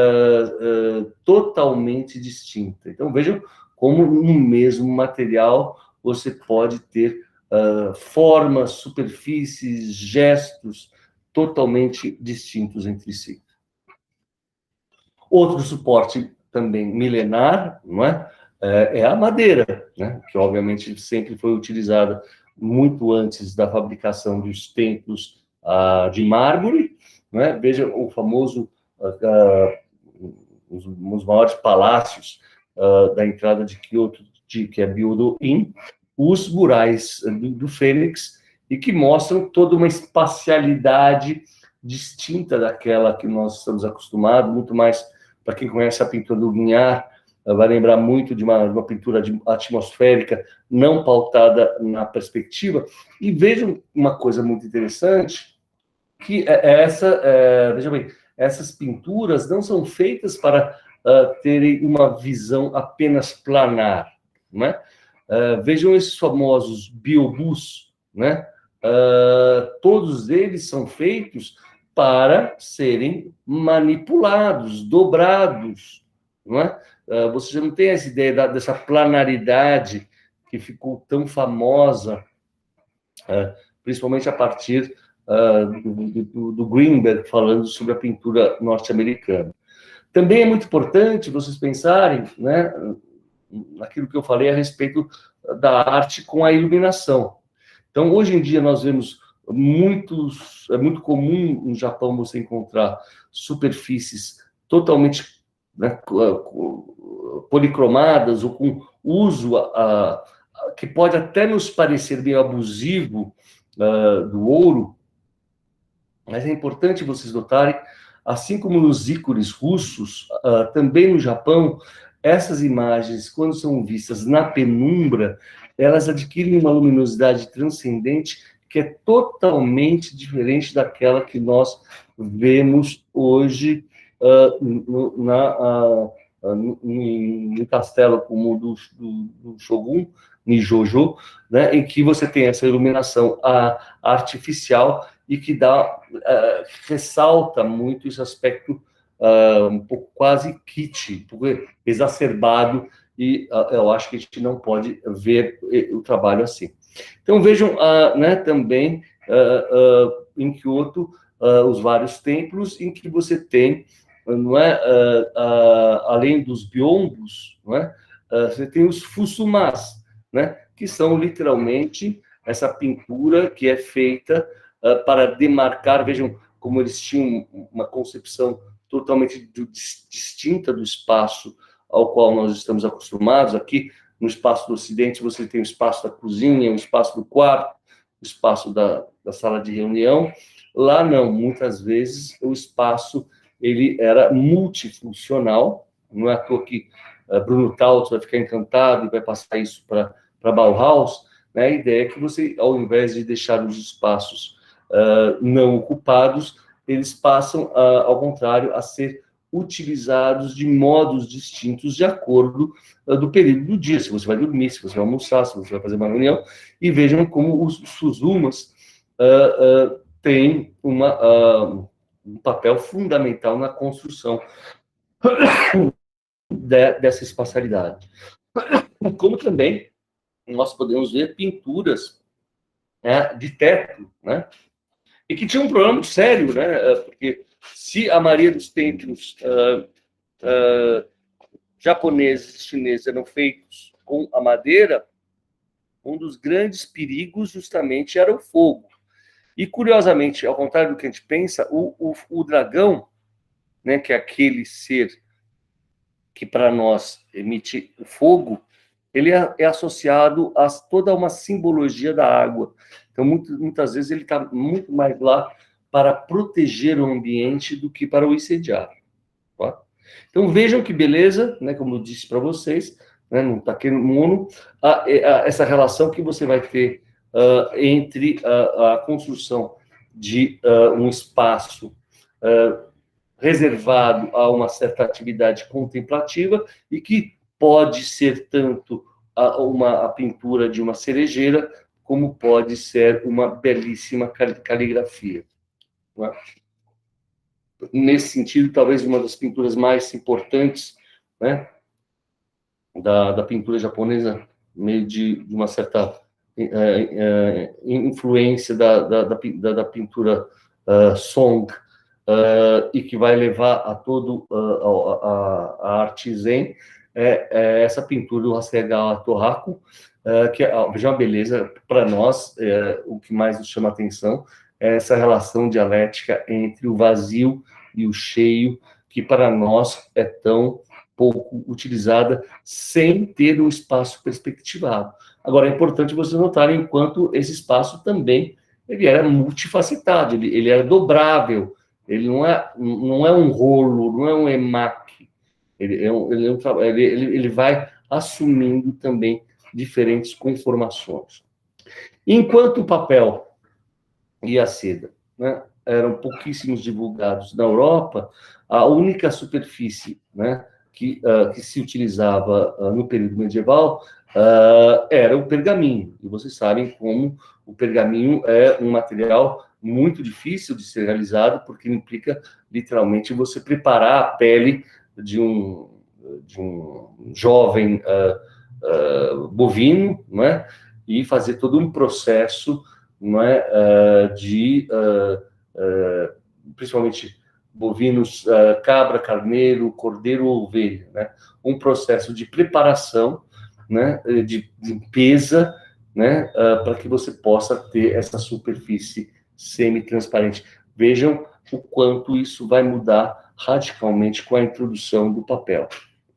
totalmente distinta. Então, vejam como no mesmo material você pode ter formas, superfícies, gestos totalmente distintos entre si. Outro suporte também milenar, não é? É a madeira, né? Que obviamente sempre foi utilizada muito antes da fabricação dos templos de mármore, não é? Veja o famoso, os maiores palácios da entrada de Kyoto, que é Byodo-in, os murais do Fênix, e que mostram toda uma espacialidade distinta daquela que nós estamos acostumados, muito mais, para quem conhece a pintura do Guignard, vai lembrar muito de uma pintura atmosférica, não pautada na perspectiva. E vejam uma coisa muito interessante, que veja bem, essas pinturas não são feitas para terem uma visão apenas planar, né? Vejam esses famosos biobus, né? Todos eles são feitos para serem manipulados, dobrados, não é? Você já não tem essa ideia dessa planaridade que ficou tão famosa, principalmente a partir do Greenberg, falando sobre a pintura norte-americana. Também é muito importante vocês pensarem, né, naquilo que eu falei a respeito da arte com a iluminação. Então, hoje em dia, nós vemos é muito comum no Japão você encontrar superfícies totalmente, né, policromadas ou com uso que pode até nos parecer meio abusivo do ouro, mas é importante vocês notarem, assim como nos ícones russos, também no Japão, essas imagens, quando são vistas na penumbra, elas adquirem uma luminosidade transcendente que é totalmente diferente daquela que nós vemos hoje no castelo como do Shogun, Nijojo, né, em que você tem essa iluminação artificial e que ressalta muito esse aspecto um pouco quase kitsch, um pouco exacerbado, e eu acho que a gente não pode ver o trabalho assim. Então, vejam né, também em Kyoto os vários templos em que você tem, não é, além dos byombos, não é, você tem os fusumas, né, que são literalmente essa pintura que é feita para demarcar, vejam como eles tinham uma concepção totalmente distinta do espaço ao qual nós estamos acostumados. Aqui, no espaço do Ocidente, você tem o espaço da cozinha, o espaço do quarto, o espaço da sala de reunião. Lá, não. Muitas vezes, o espaço ele era multifuncional. Não é à toa que Bruno Taut vai ficar encantado e vai passar isso para Bauhaus. Né? A ideia é que você, ao invés de deixar os espaços não ocupados, eles passam, ao contrário, a ser utilizados de modos distintos de acordo do período do dia, se você vai dormir, se você vai almoçar, se você vai fazer uma reunião, e vejam como os Suzumas têm um papel fundamental na construção dessa espacialidade. Como também nós podemos ver pinturas de teto, né? E que tinha um problema muito sério, né? Porque se a maioria dos templos japoneses e chineses eram feitos com a madeira, um dos grandes perigos justamente era o fogo. E, curiosamente, ao contrário do que a gente pensa, o dragão, né, que é aquele ser que para nós emite fogo, ele é associado a toda uma simbologia da água. Então, muitas vezes, ele está muito mais lá para proteger o ambiente do que para o incendiar. Tá? Então, vejam que beleza, né, como eu disse para vocês, né, no Takemono, essa relação que você vai ter entre a construção de um espaço reservado a uma certa atividade contemplativa e que pode ser tanto a pintura de uma cerejeira, como pode ser uma belíssima caligrafia. Não é? Nesse sentido, talvez uma das pinturas mais importantes, né, da pintura japonesa, meio de uma certa influência da pintura Song, e que vai levar a todo a arte zen, é essa pintura do Hasegawa Tohaku, que veja uma beleza para nós. O que mais nos chama a atenção é essa relação dialética entre o vazio e o cheio, que para nós é tão pouco utilizada, sem ter um espaço perspectivado. Agora, é importante vocês notarem enquanto esse espaço também ele era multifacetado, ele era dobrável, ele não é um rolo, não é um emaque, ele vai assumindo também diferentes conformações. Enquanto o papel e a seda, né, eram pouquíssimos divulgados na Europa, a única superfície, né, que se utilizava no período medieval era o pergaminho. E vocês sabem como o pergaminho é um material muito difícil de ser realizado, porque implica literalmente você preparar a pele de um jovem bovino, não é? E fazer todo um processo, não é, principalmente bovinos, cabra, carneiro, cordeiro ou ovelha, né? Um processo de preparação, né, de limpeza, né, para que você possa ter essa superfície semi-transparente. Vejam o quanto isso vai mudar radicalmente com a introdução do papel,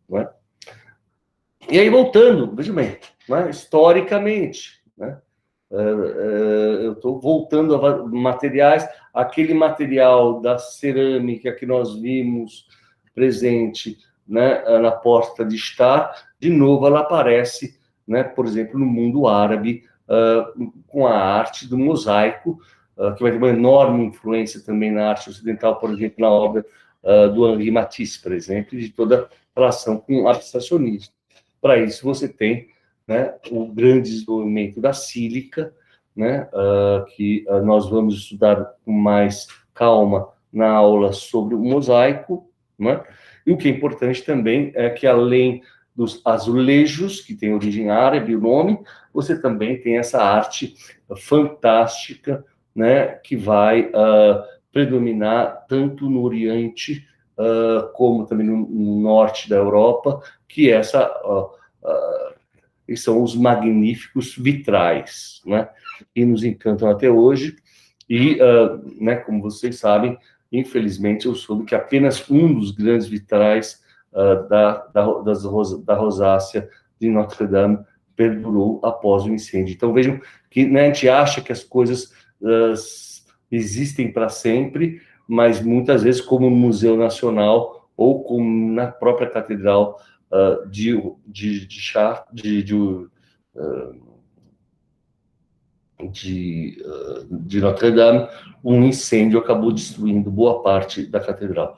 não é? E aí, voltando, veja bem, né, historicamente, né, eu estou voltando a materiais, aquele material da cerâmica que nós vimos presente, né, na porta de Star, de novo ela aparece, né, por exemplo, no mundo árabe, com a arte do mosaico, que vai ter uma enorme influência também na arte ocidental, por exemplo, na obra do Henri Matisse, por exemplo, e de toda a relação com o abstracionismo. Para isso, você tem, né, o grande desenvolvimento da sílica, né, que nós vamos estudar com mais calma na aula sobre o mosaico, né? E o que é importante também é que, além dos azulejos, que tem origem árabe, o nome, você também tem essa arte fantástica, né, que vai predominar tanto no Oriente como também no norte da Europa, que e são os magníficos vitrais, né, que nos encantam até hoje. E, né, como vocês sabem, infelizmente, eu soube que apenas um dos grandes vitrais da rosácea de Notre-Dame perdurou após o incêndio. Então, vejam que, né, a gente acha que as coisas existem para sempre, mas muitas vezes, como no Museu Nacional ou como na própria Catedral de Notre-Dame, um incêndio acabou destruindo boa parte da catedral.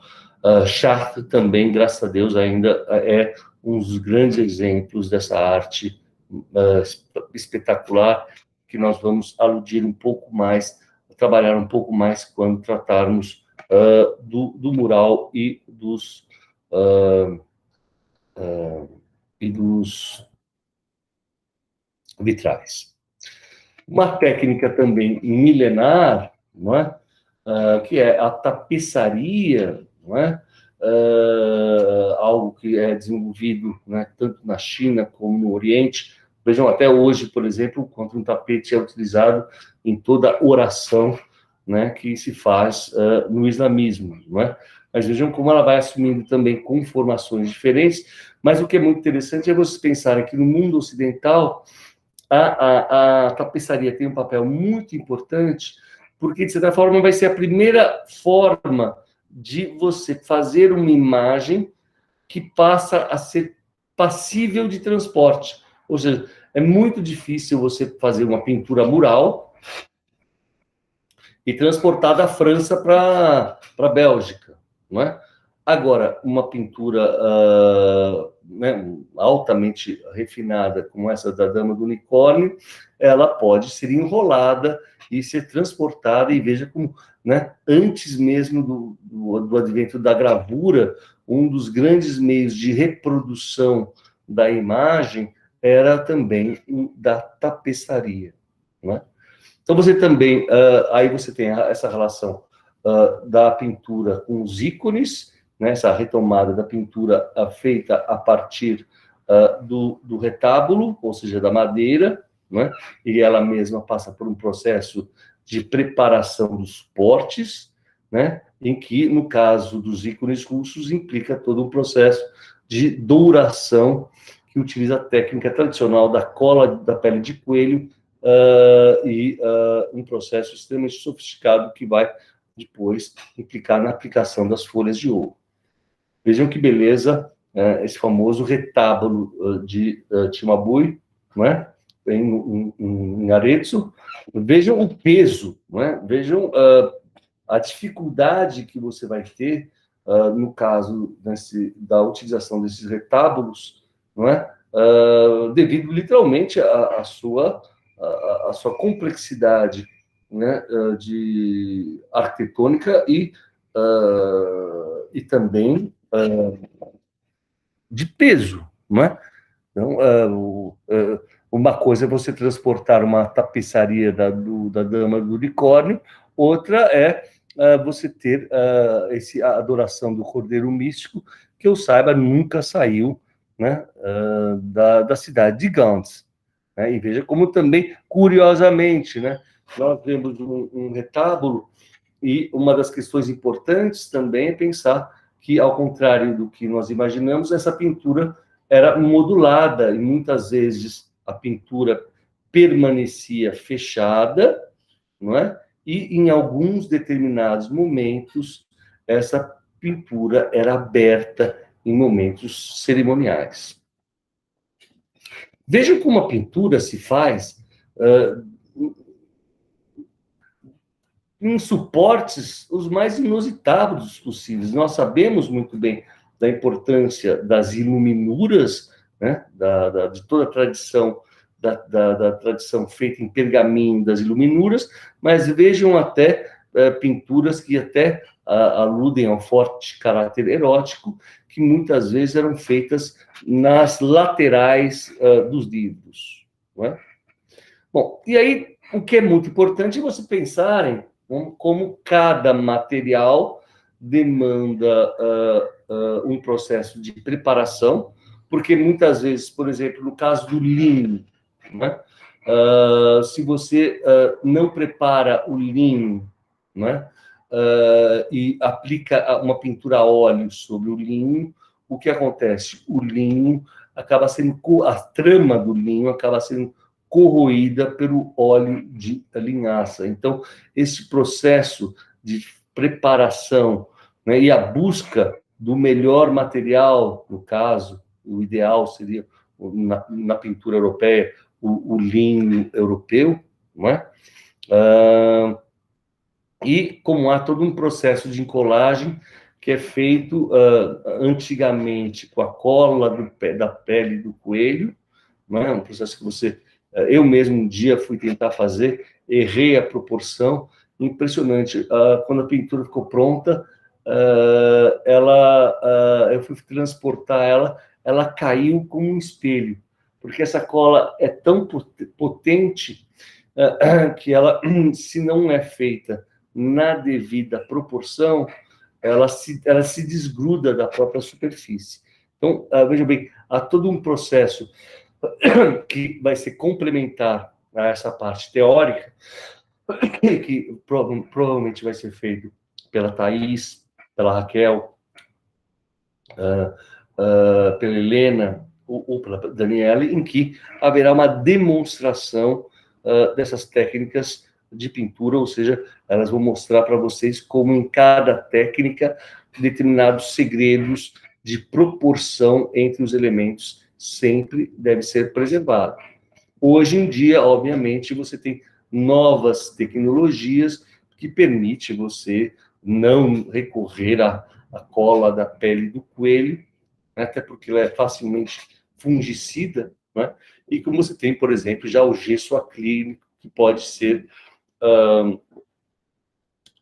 Chartres também, graças a Deus, ainda é um dos grandes exemplos dessa arte espetacular, que nós vamos aludir um pouco mais, trabalhar um pouco mais quando tratarmos do mural e dos vitrais. Uma técnica também milenar, não é? Que é a tapeçaria, não é? Algo que é desenvolvido, né, tanto na China como no Oriente. Vejam, até hoje, por exemplo, quando um tapete é utilizado em toda oração, né, que se faz no islamismo, não é? Mas vejam como ela vai assumindo também conformações diferentes. Mas o que é muito interessante é vocês pensarem que no mundo ocidental a tapeçaria tem um papel muito importante, porque, de certa forma, vai ser a primeira forma de você fazer uma imagem que passa a ser passível de transporte. Ou seja, é muito difícil você fazer uma pintura mural e transportar da França para a Bélgica, não é? Agora, uma pintura né, altamente refinada, como essa da Dama do Unicórnio, ela pode ser enrolada e ser transportada, e veja como, né, antes mesmo do advento da gravura, um dos grandes meios de reprodução da imagem era também o da tapeçaria, não é? Então, você também, aí você tem essa relação da pintura com os ícones, né, essa retomada da pintura feita a partir do retábulo, ou seja, da madeira, né, e ela mesma passa por um processo de preparação dos suportes, né, em que, no caso dos ícones russos, implica todo um processo de douração que utiliza a técnica tradicional da cola da pele de coelho e um processo extremamente sofisticado que vai depois implicar na aplicação das folhas de ouro. Vejam que beleza esse famoso retábulo de Cimabue, não é? Em Arezzo. Vejam o peso, não é? Vejam a dificuldade que você vai ter no caso da utilização desses retábulos, não é? Devido literalmente à sua complexidade, né, de arquitetônica e também de peso, não é? Então, uma coisa é você transportar uma tapeçaria da Dama do Unicórnio, outra é você ter a adoração do Cordeiro Místico, que eu saiba nunca saiu, né, da cidade de Gantz. Né? E veja como também, curiosamente, né, nós vemos um retábulo, e uma das questões importantes também é pensar que, ao contrário do que nós imaginamos, essa pintura era modulada, e muitas vezes a pintura permanecia fechada, não é? E em alguns determinados momentos, essa pintura era aberta em momentos cerimoniais. Vejam como a pintura se faz em suportes os mais inusitados possíveis. Nós sabemos muito bem da importância das iluminuras, né, de toda a tradição, da tradição feita em pergaminho das iluminuras, mas vejam até pinturas que até aludem ao forte caráter erótico, que muitas vezes eram feitas nas laterais dos livros. Não é? Bom, e aí o que é muito importante é você pensarem como cada material demanda um processo de preparação, porque muitas vezes, por exemplo, no caso do linho, né, se você não prepara o linho, né, e aplica uma pintura a óleo sobre o linho, o que acontece? O linho acaba sendo, a trama do linho acaba sendo corroída pelo óleo de linhaça. Então, esse processo de preparação, né, e a busca do melhor material, no caso, o ideal seria, na pintura europeia, o linho europeu, não é? E como há todo um processo de encolagem que é feito antigamente com a cola da pele do coelho, não é? Um processo que eu mesmo um dia fui tentar fazer, errei a proporção, impressionante. Quando a pintura ficou pronta, eu fui transportar ela caiu como um espelho, porque essa cola é tão potente que ela, se não é feita na devida proporção, ela se desgruda da própria superfície. Então, veja bem, há todo um processo que vai ser complementar a essa parte teórica, que provavelmente vai ser feito pela Thaís, pela Raquel, pela Helena ou pela Daniela, em que haverá uma demonstração dessas técnicas de pintura, ou seja, elas vão mostrar para vocês como em cada técnica determinados segredos de proporção entre os elementos sempre deve ser preservado. Hoje em dia, obviamente, você tem novas tecnologias que permitem você não recorrer à cola da pele do coelho, né, até porque ela é facilmente fungicida, né? E como você tem, por exemplo, já o gesso acrílico, que pode ser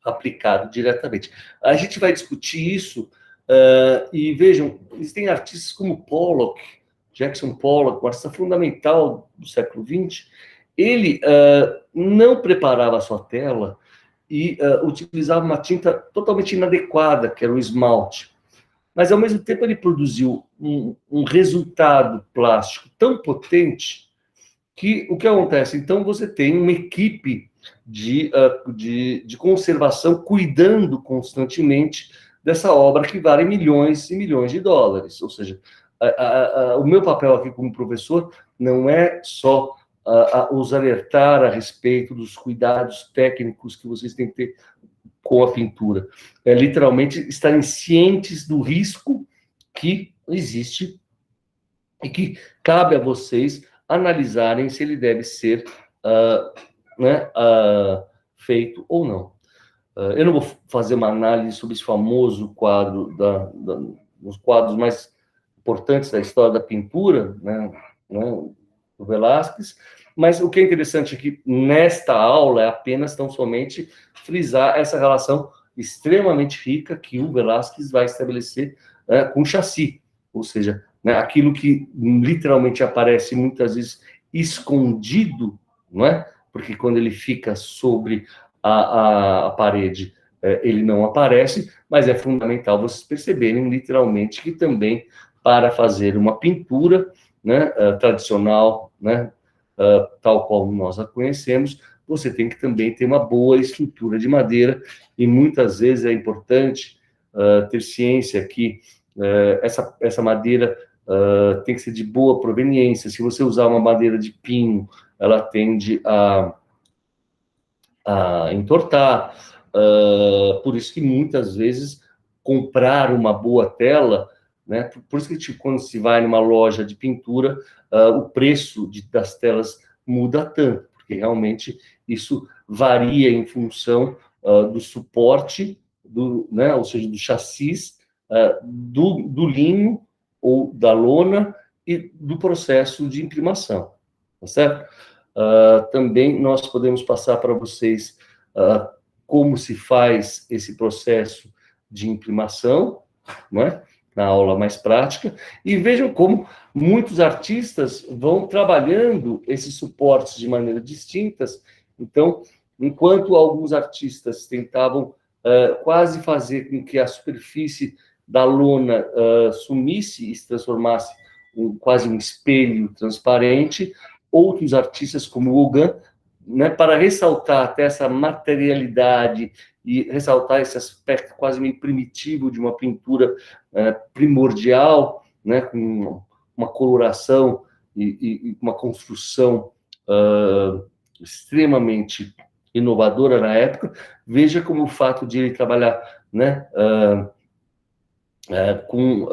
aplicado diretamente. A gente vai discutir isso, e vejam, existem artistas como Pollock, Jackson Pollock, um artista fundamental do século XX, ele não preparava a sua tela e utilizava uma tinta totalmente inadequada, que era o esmalte. Mas, ao mesmo tempo, ele produziu um resultado plástico tão potente que o que acontece? Então, você tem uma equipe de conservação cuidando constantemente dessa obra que vale milhões e milhões de dólares. Ou seja, o meu papel aqui como professor não é só os alertar a respeito dos cuidados técnicos que vocês têm que ter com a pintura. É literalmente estarem cientes do risco que existe e que cabe a vocês analisarem se ele deve ser feito ou não. Eu não vou fazer uma análise sobre esse famoso quadro, dos quadros mais importantes da história da pintura, né, do Velázquez, mas o que é interessante aqui nesta aula é apenas tão somente frisar essa relação extremamente rica que o Velázquez vai estabelecer com o chassi, ou seja, né, aquilo que literalmente aparece muitas vezes escondido, não é? Porque quando ele fica sobre a parede, ele não aparece, mas é fundamental vocês perceberem literalmente que também para fazer uma pintura, né, tradicional, né, tal qual nós a conhecemos, você tem que também ter uma boa estrutura de madeira, e muitas vezes é importante ter ciência que essa madeira tem que ser de boa proveniência. Se você usar uma madeira de pinho, ela tende a entortar, por isso que muitas vezes comprar uma boa tela, né, por isso que quando se vai numa loja de pintura, o preço das telas muda tanto, porque realmente isso varia em função do suporte, né, ou seja, do chassis, do linho ou da lona e do processo de imprimação, tá certo? Também nós podemos passar para vocês como se faz esse processo de imprimação, não é? Na aula mais prática, e vejam como muitos artistas vão trabalhando esses suportes de maneira distintas. Então, enquanto alguns artistas tentavam quase fazer com que a superfície da lona sumisse e se transformasse quase um espelho transparente, outros artistas, como o Gauguin, né, para ressaltar até essa materialidade e ressaltar esse aspecto quase meio primitivo de uma pintura primordial, né, com uma coloração e uma construção extremamente inovadora na época. Veja como o fato de ele trabalhar, né, com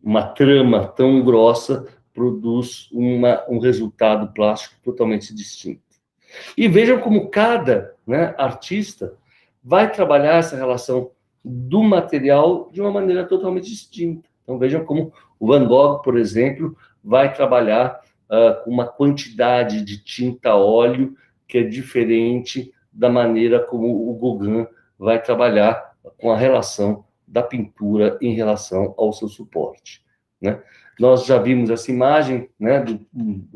uma trama tão grossa produz um resultado plástico totalmente distinto. E vejam como cada, né, artista vai trabalhar essa relação do material de uma maneira totalmente distinta. Então vejam como o Van Gogh, por exemplo, vai trabalhar com uma quantidade de tinta a óleo que é diferente da maneira como o Gauguin vai trabalhar com a relação da pintura em relação ao seu suporte, né? Nós já vimos essa imagem, né, do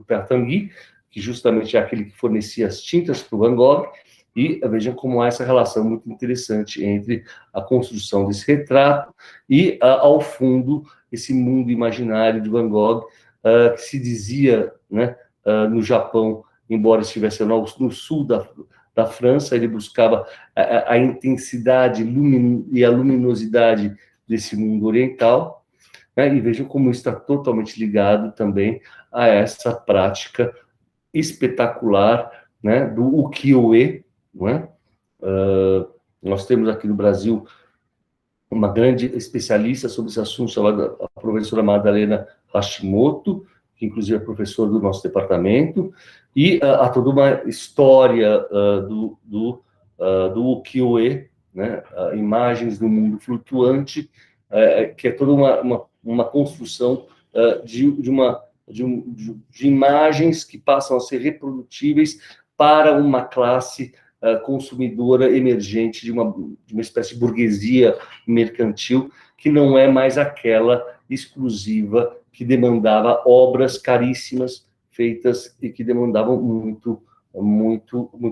Père Tanguy, que justamente é aquele que fornecia as tintas para o Van Gogh, e vejam como há essa relação muito interessante entre a construção desse retrato e, ao fundo, esse mundo imaginário de Van Gogh, que se dizia, né, no Japão, embora estivesse no sul da França, ele buscava a intensidade e a luminosidade desse mundo oriental, né? E vejam como está totalmente ligado também a essa prática espetacular, né, do ukiyo-e, não é? Nós temos aqui no Brasil uma grande especialista sobre esse assunto, chamada a professora Madalena Hashimoto, que inclusive é professora do nosso departamento, e há toda uma história do ukiyo-e, né, imagens do mundo flutuante, que é toda uma construção de imagens que passam a ser reprodutíveis para uma classe consumidora emergente de uma espécie de burguesia mercantil, que não é mais aquela exclusiva que demandava obras caríssimas feitas e que demandavam muito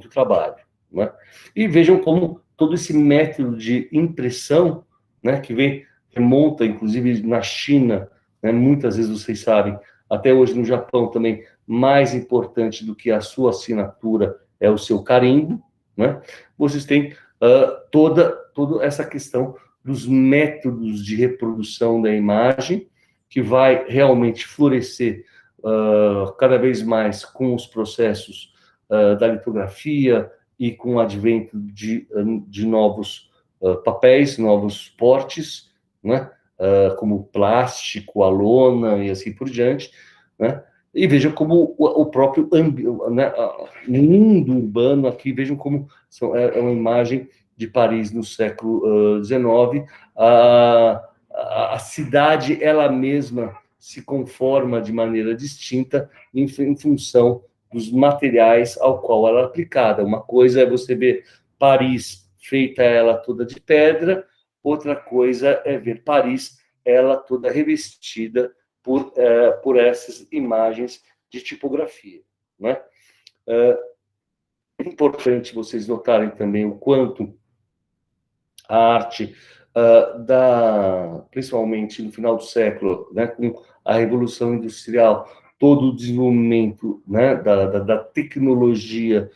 trabalho. não é? E vejam como todo esse método de impressão, né, que remonta, inclusive, na China, né, muitas vezes vocês sabem, até hoje no Japão também, mais importante do que a sua assinatura é o seu carimbo, né? Vocês têm toda essa questão dos métodos de reprodução da imagem, que vai realmente florescer cada vez mais com os processos da litografia e com o advento de novos papéis, novos suportes, né? Como plástico, a lona e assim por diante, né? E vejam como o próprio né, mundo urbano aqui, vejam como é uma imagem de Paris no século XIX, a cidade ela mesma se conforma de maneira distinta em função dos materiais ao qual ela é aplicada. Uma coisa é você ver Paris feita ela toda de pedra, outra coisa é ver Paris ela toda revestida por essas imagens de tipografia, né? É importante vocês notarem também o quanto a arte principalmente no final do século, né, com a Revolução Industrial, todo o desenvolvimento, né, da tecnologia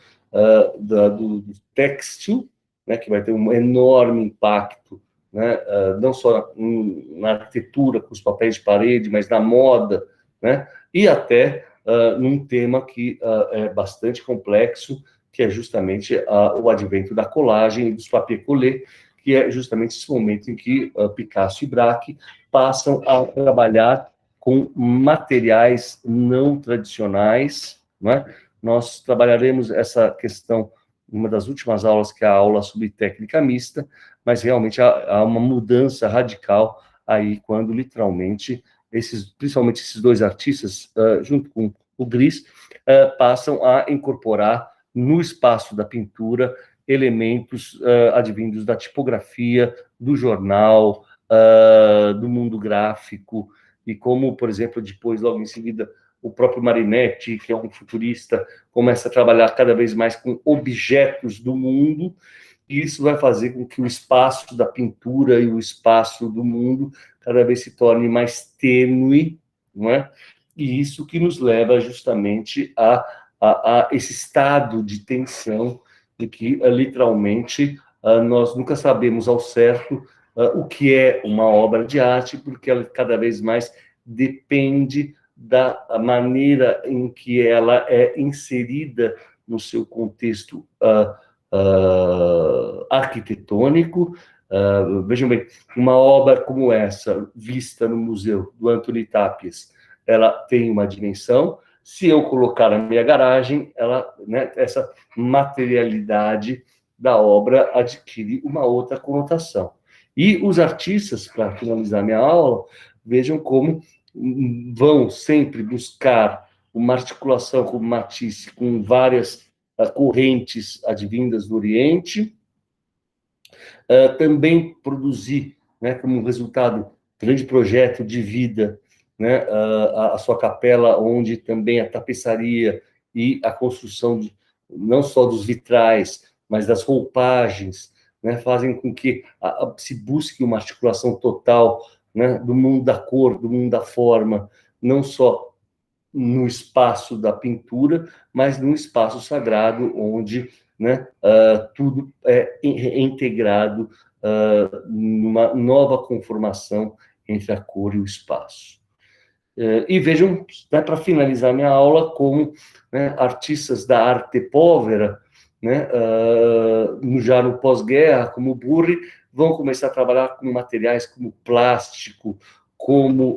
do têxtil, né, que vai ter um enorme impacto, né, não só na arquitetura, com os papéis de parede, mas na moda, né, e até num tema que é bastante complexo, que é justamente o advento da colagem e dos papier-collé, que é justamente esse momento em que Picasso e Braque passam a trabalhar com materiais não tradicionais, né? Nós trabalharemos essa questão em uma das últimas aulas, que é a aula sobre técnica mista, mas realmente há uma mudança radical aí, quando literalmente, principalmente esses dois artistas, junto com o Gris, passam a incorporar no espaço da pintura elementos advindos da tipografia, do jornal, do mundo gráfico, e como, por exemplo, depois, logo em seguida, o próprio Marinetti, que é um futurista, começa a trabalhar cada vez mais com objetos do mundo, e isso vai fazer com que o espaço da pintura e o espaço do mundo cada vez se torne mais tênue, não é? E isso que nos leva justamente a esse estado de tensão de que, literalmente, nós nunca sabemos ao certo o que é uma obra de arte, porque ela cada vez mais depende da maneira em que ela é inserida no seu contexto arquitetônico. Vejam bem, uma obra como essa, vista no museu do Anthony Tapies, ela tem uma dimensão. Se eu colocar na minha garagem, ela, né, essa materialidade da obra adquire uma outra conotação. E os artistas, para finalizar minha aula, vejam como vão sempre buscar uma articulação como Matisse com várias correntes advindas do Oriente, também produzir, né, como resultado, grande projeto de vida, né, a sua capela, onde também a tapeçaria e a construção não só dos vitrais, mas das roupagens, né, fazem com que se busque uma articulação total, né, do mundo da cor, do mundo da forma, não só no espaço da pintura, mas num espaço sagrado, onde, né, tudo é integrado numa nova conformação entre a cor e o espaço. E vejam, né, para finalizar minha aula, como, né, artistas da arte povera, né, já no pós-guerra, como Burri, vão começar a trabalhar com materiais como plástico, como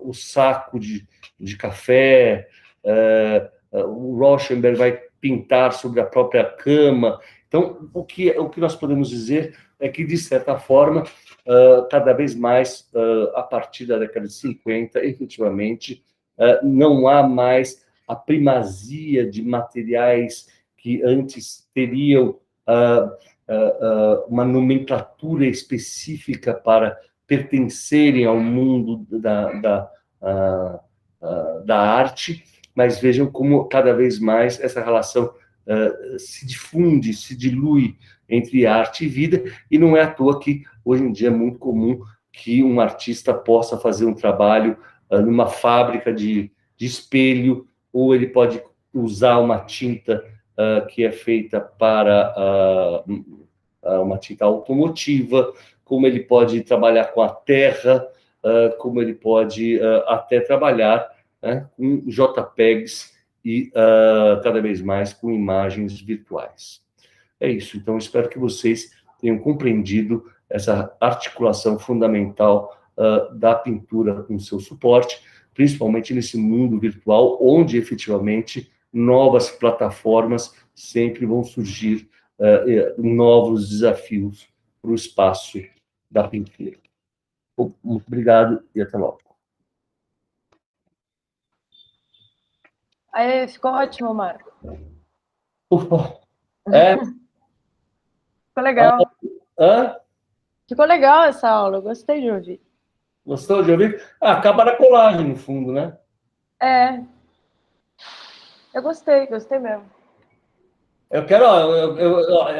o saco de café. O Rauschenberg vai pintar sobre a própria cama. Então, o que nós podemos dizer é que, de certa forma, cada vez mais, a partir da década de 50, efetivamente, não há mais a primazia de materiais que antes teriam uma nomenclatura específica para pertencerem ao mundo da arte, mas vejam como cada vez mais essa relação se difunde, se dilui entre arte e vida, e não é à toa que hoje em dia é muito comum que um artista possa fazer um trabalho numa fábrica de espelho, ou ele pode usar uma tinta que é feita para uma tinta automotiva, como ele pode trabalhar com a terra, como ele pode até trabalhar, né, com JPEGs e cada vez mais com imagens virtuais. É isso. Então, espero que vocês tenham compreendido essa articulação fundamental da pintura com seu suporte, principalmente nesse mundo virtual, onde efetivamente novas plataformas sempre vão surgir, novos desafios para o espaço da pintura. Muito obrigado e até logo. Aí, ficou ótimo, Marco. Ficou legal. Hã? Ficou legal essa aula, eu gostei de ouvir. Gostou de ouvir? Acaba na colagem, no fundo, né? Eu gostei mesmo. Eu quero,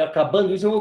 acabando isso, eu vou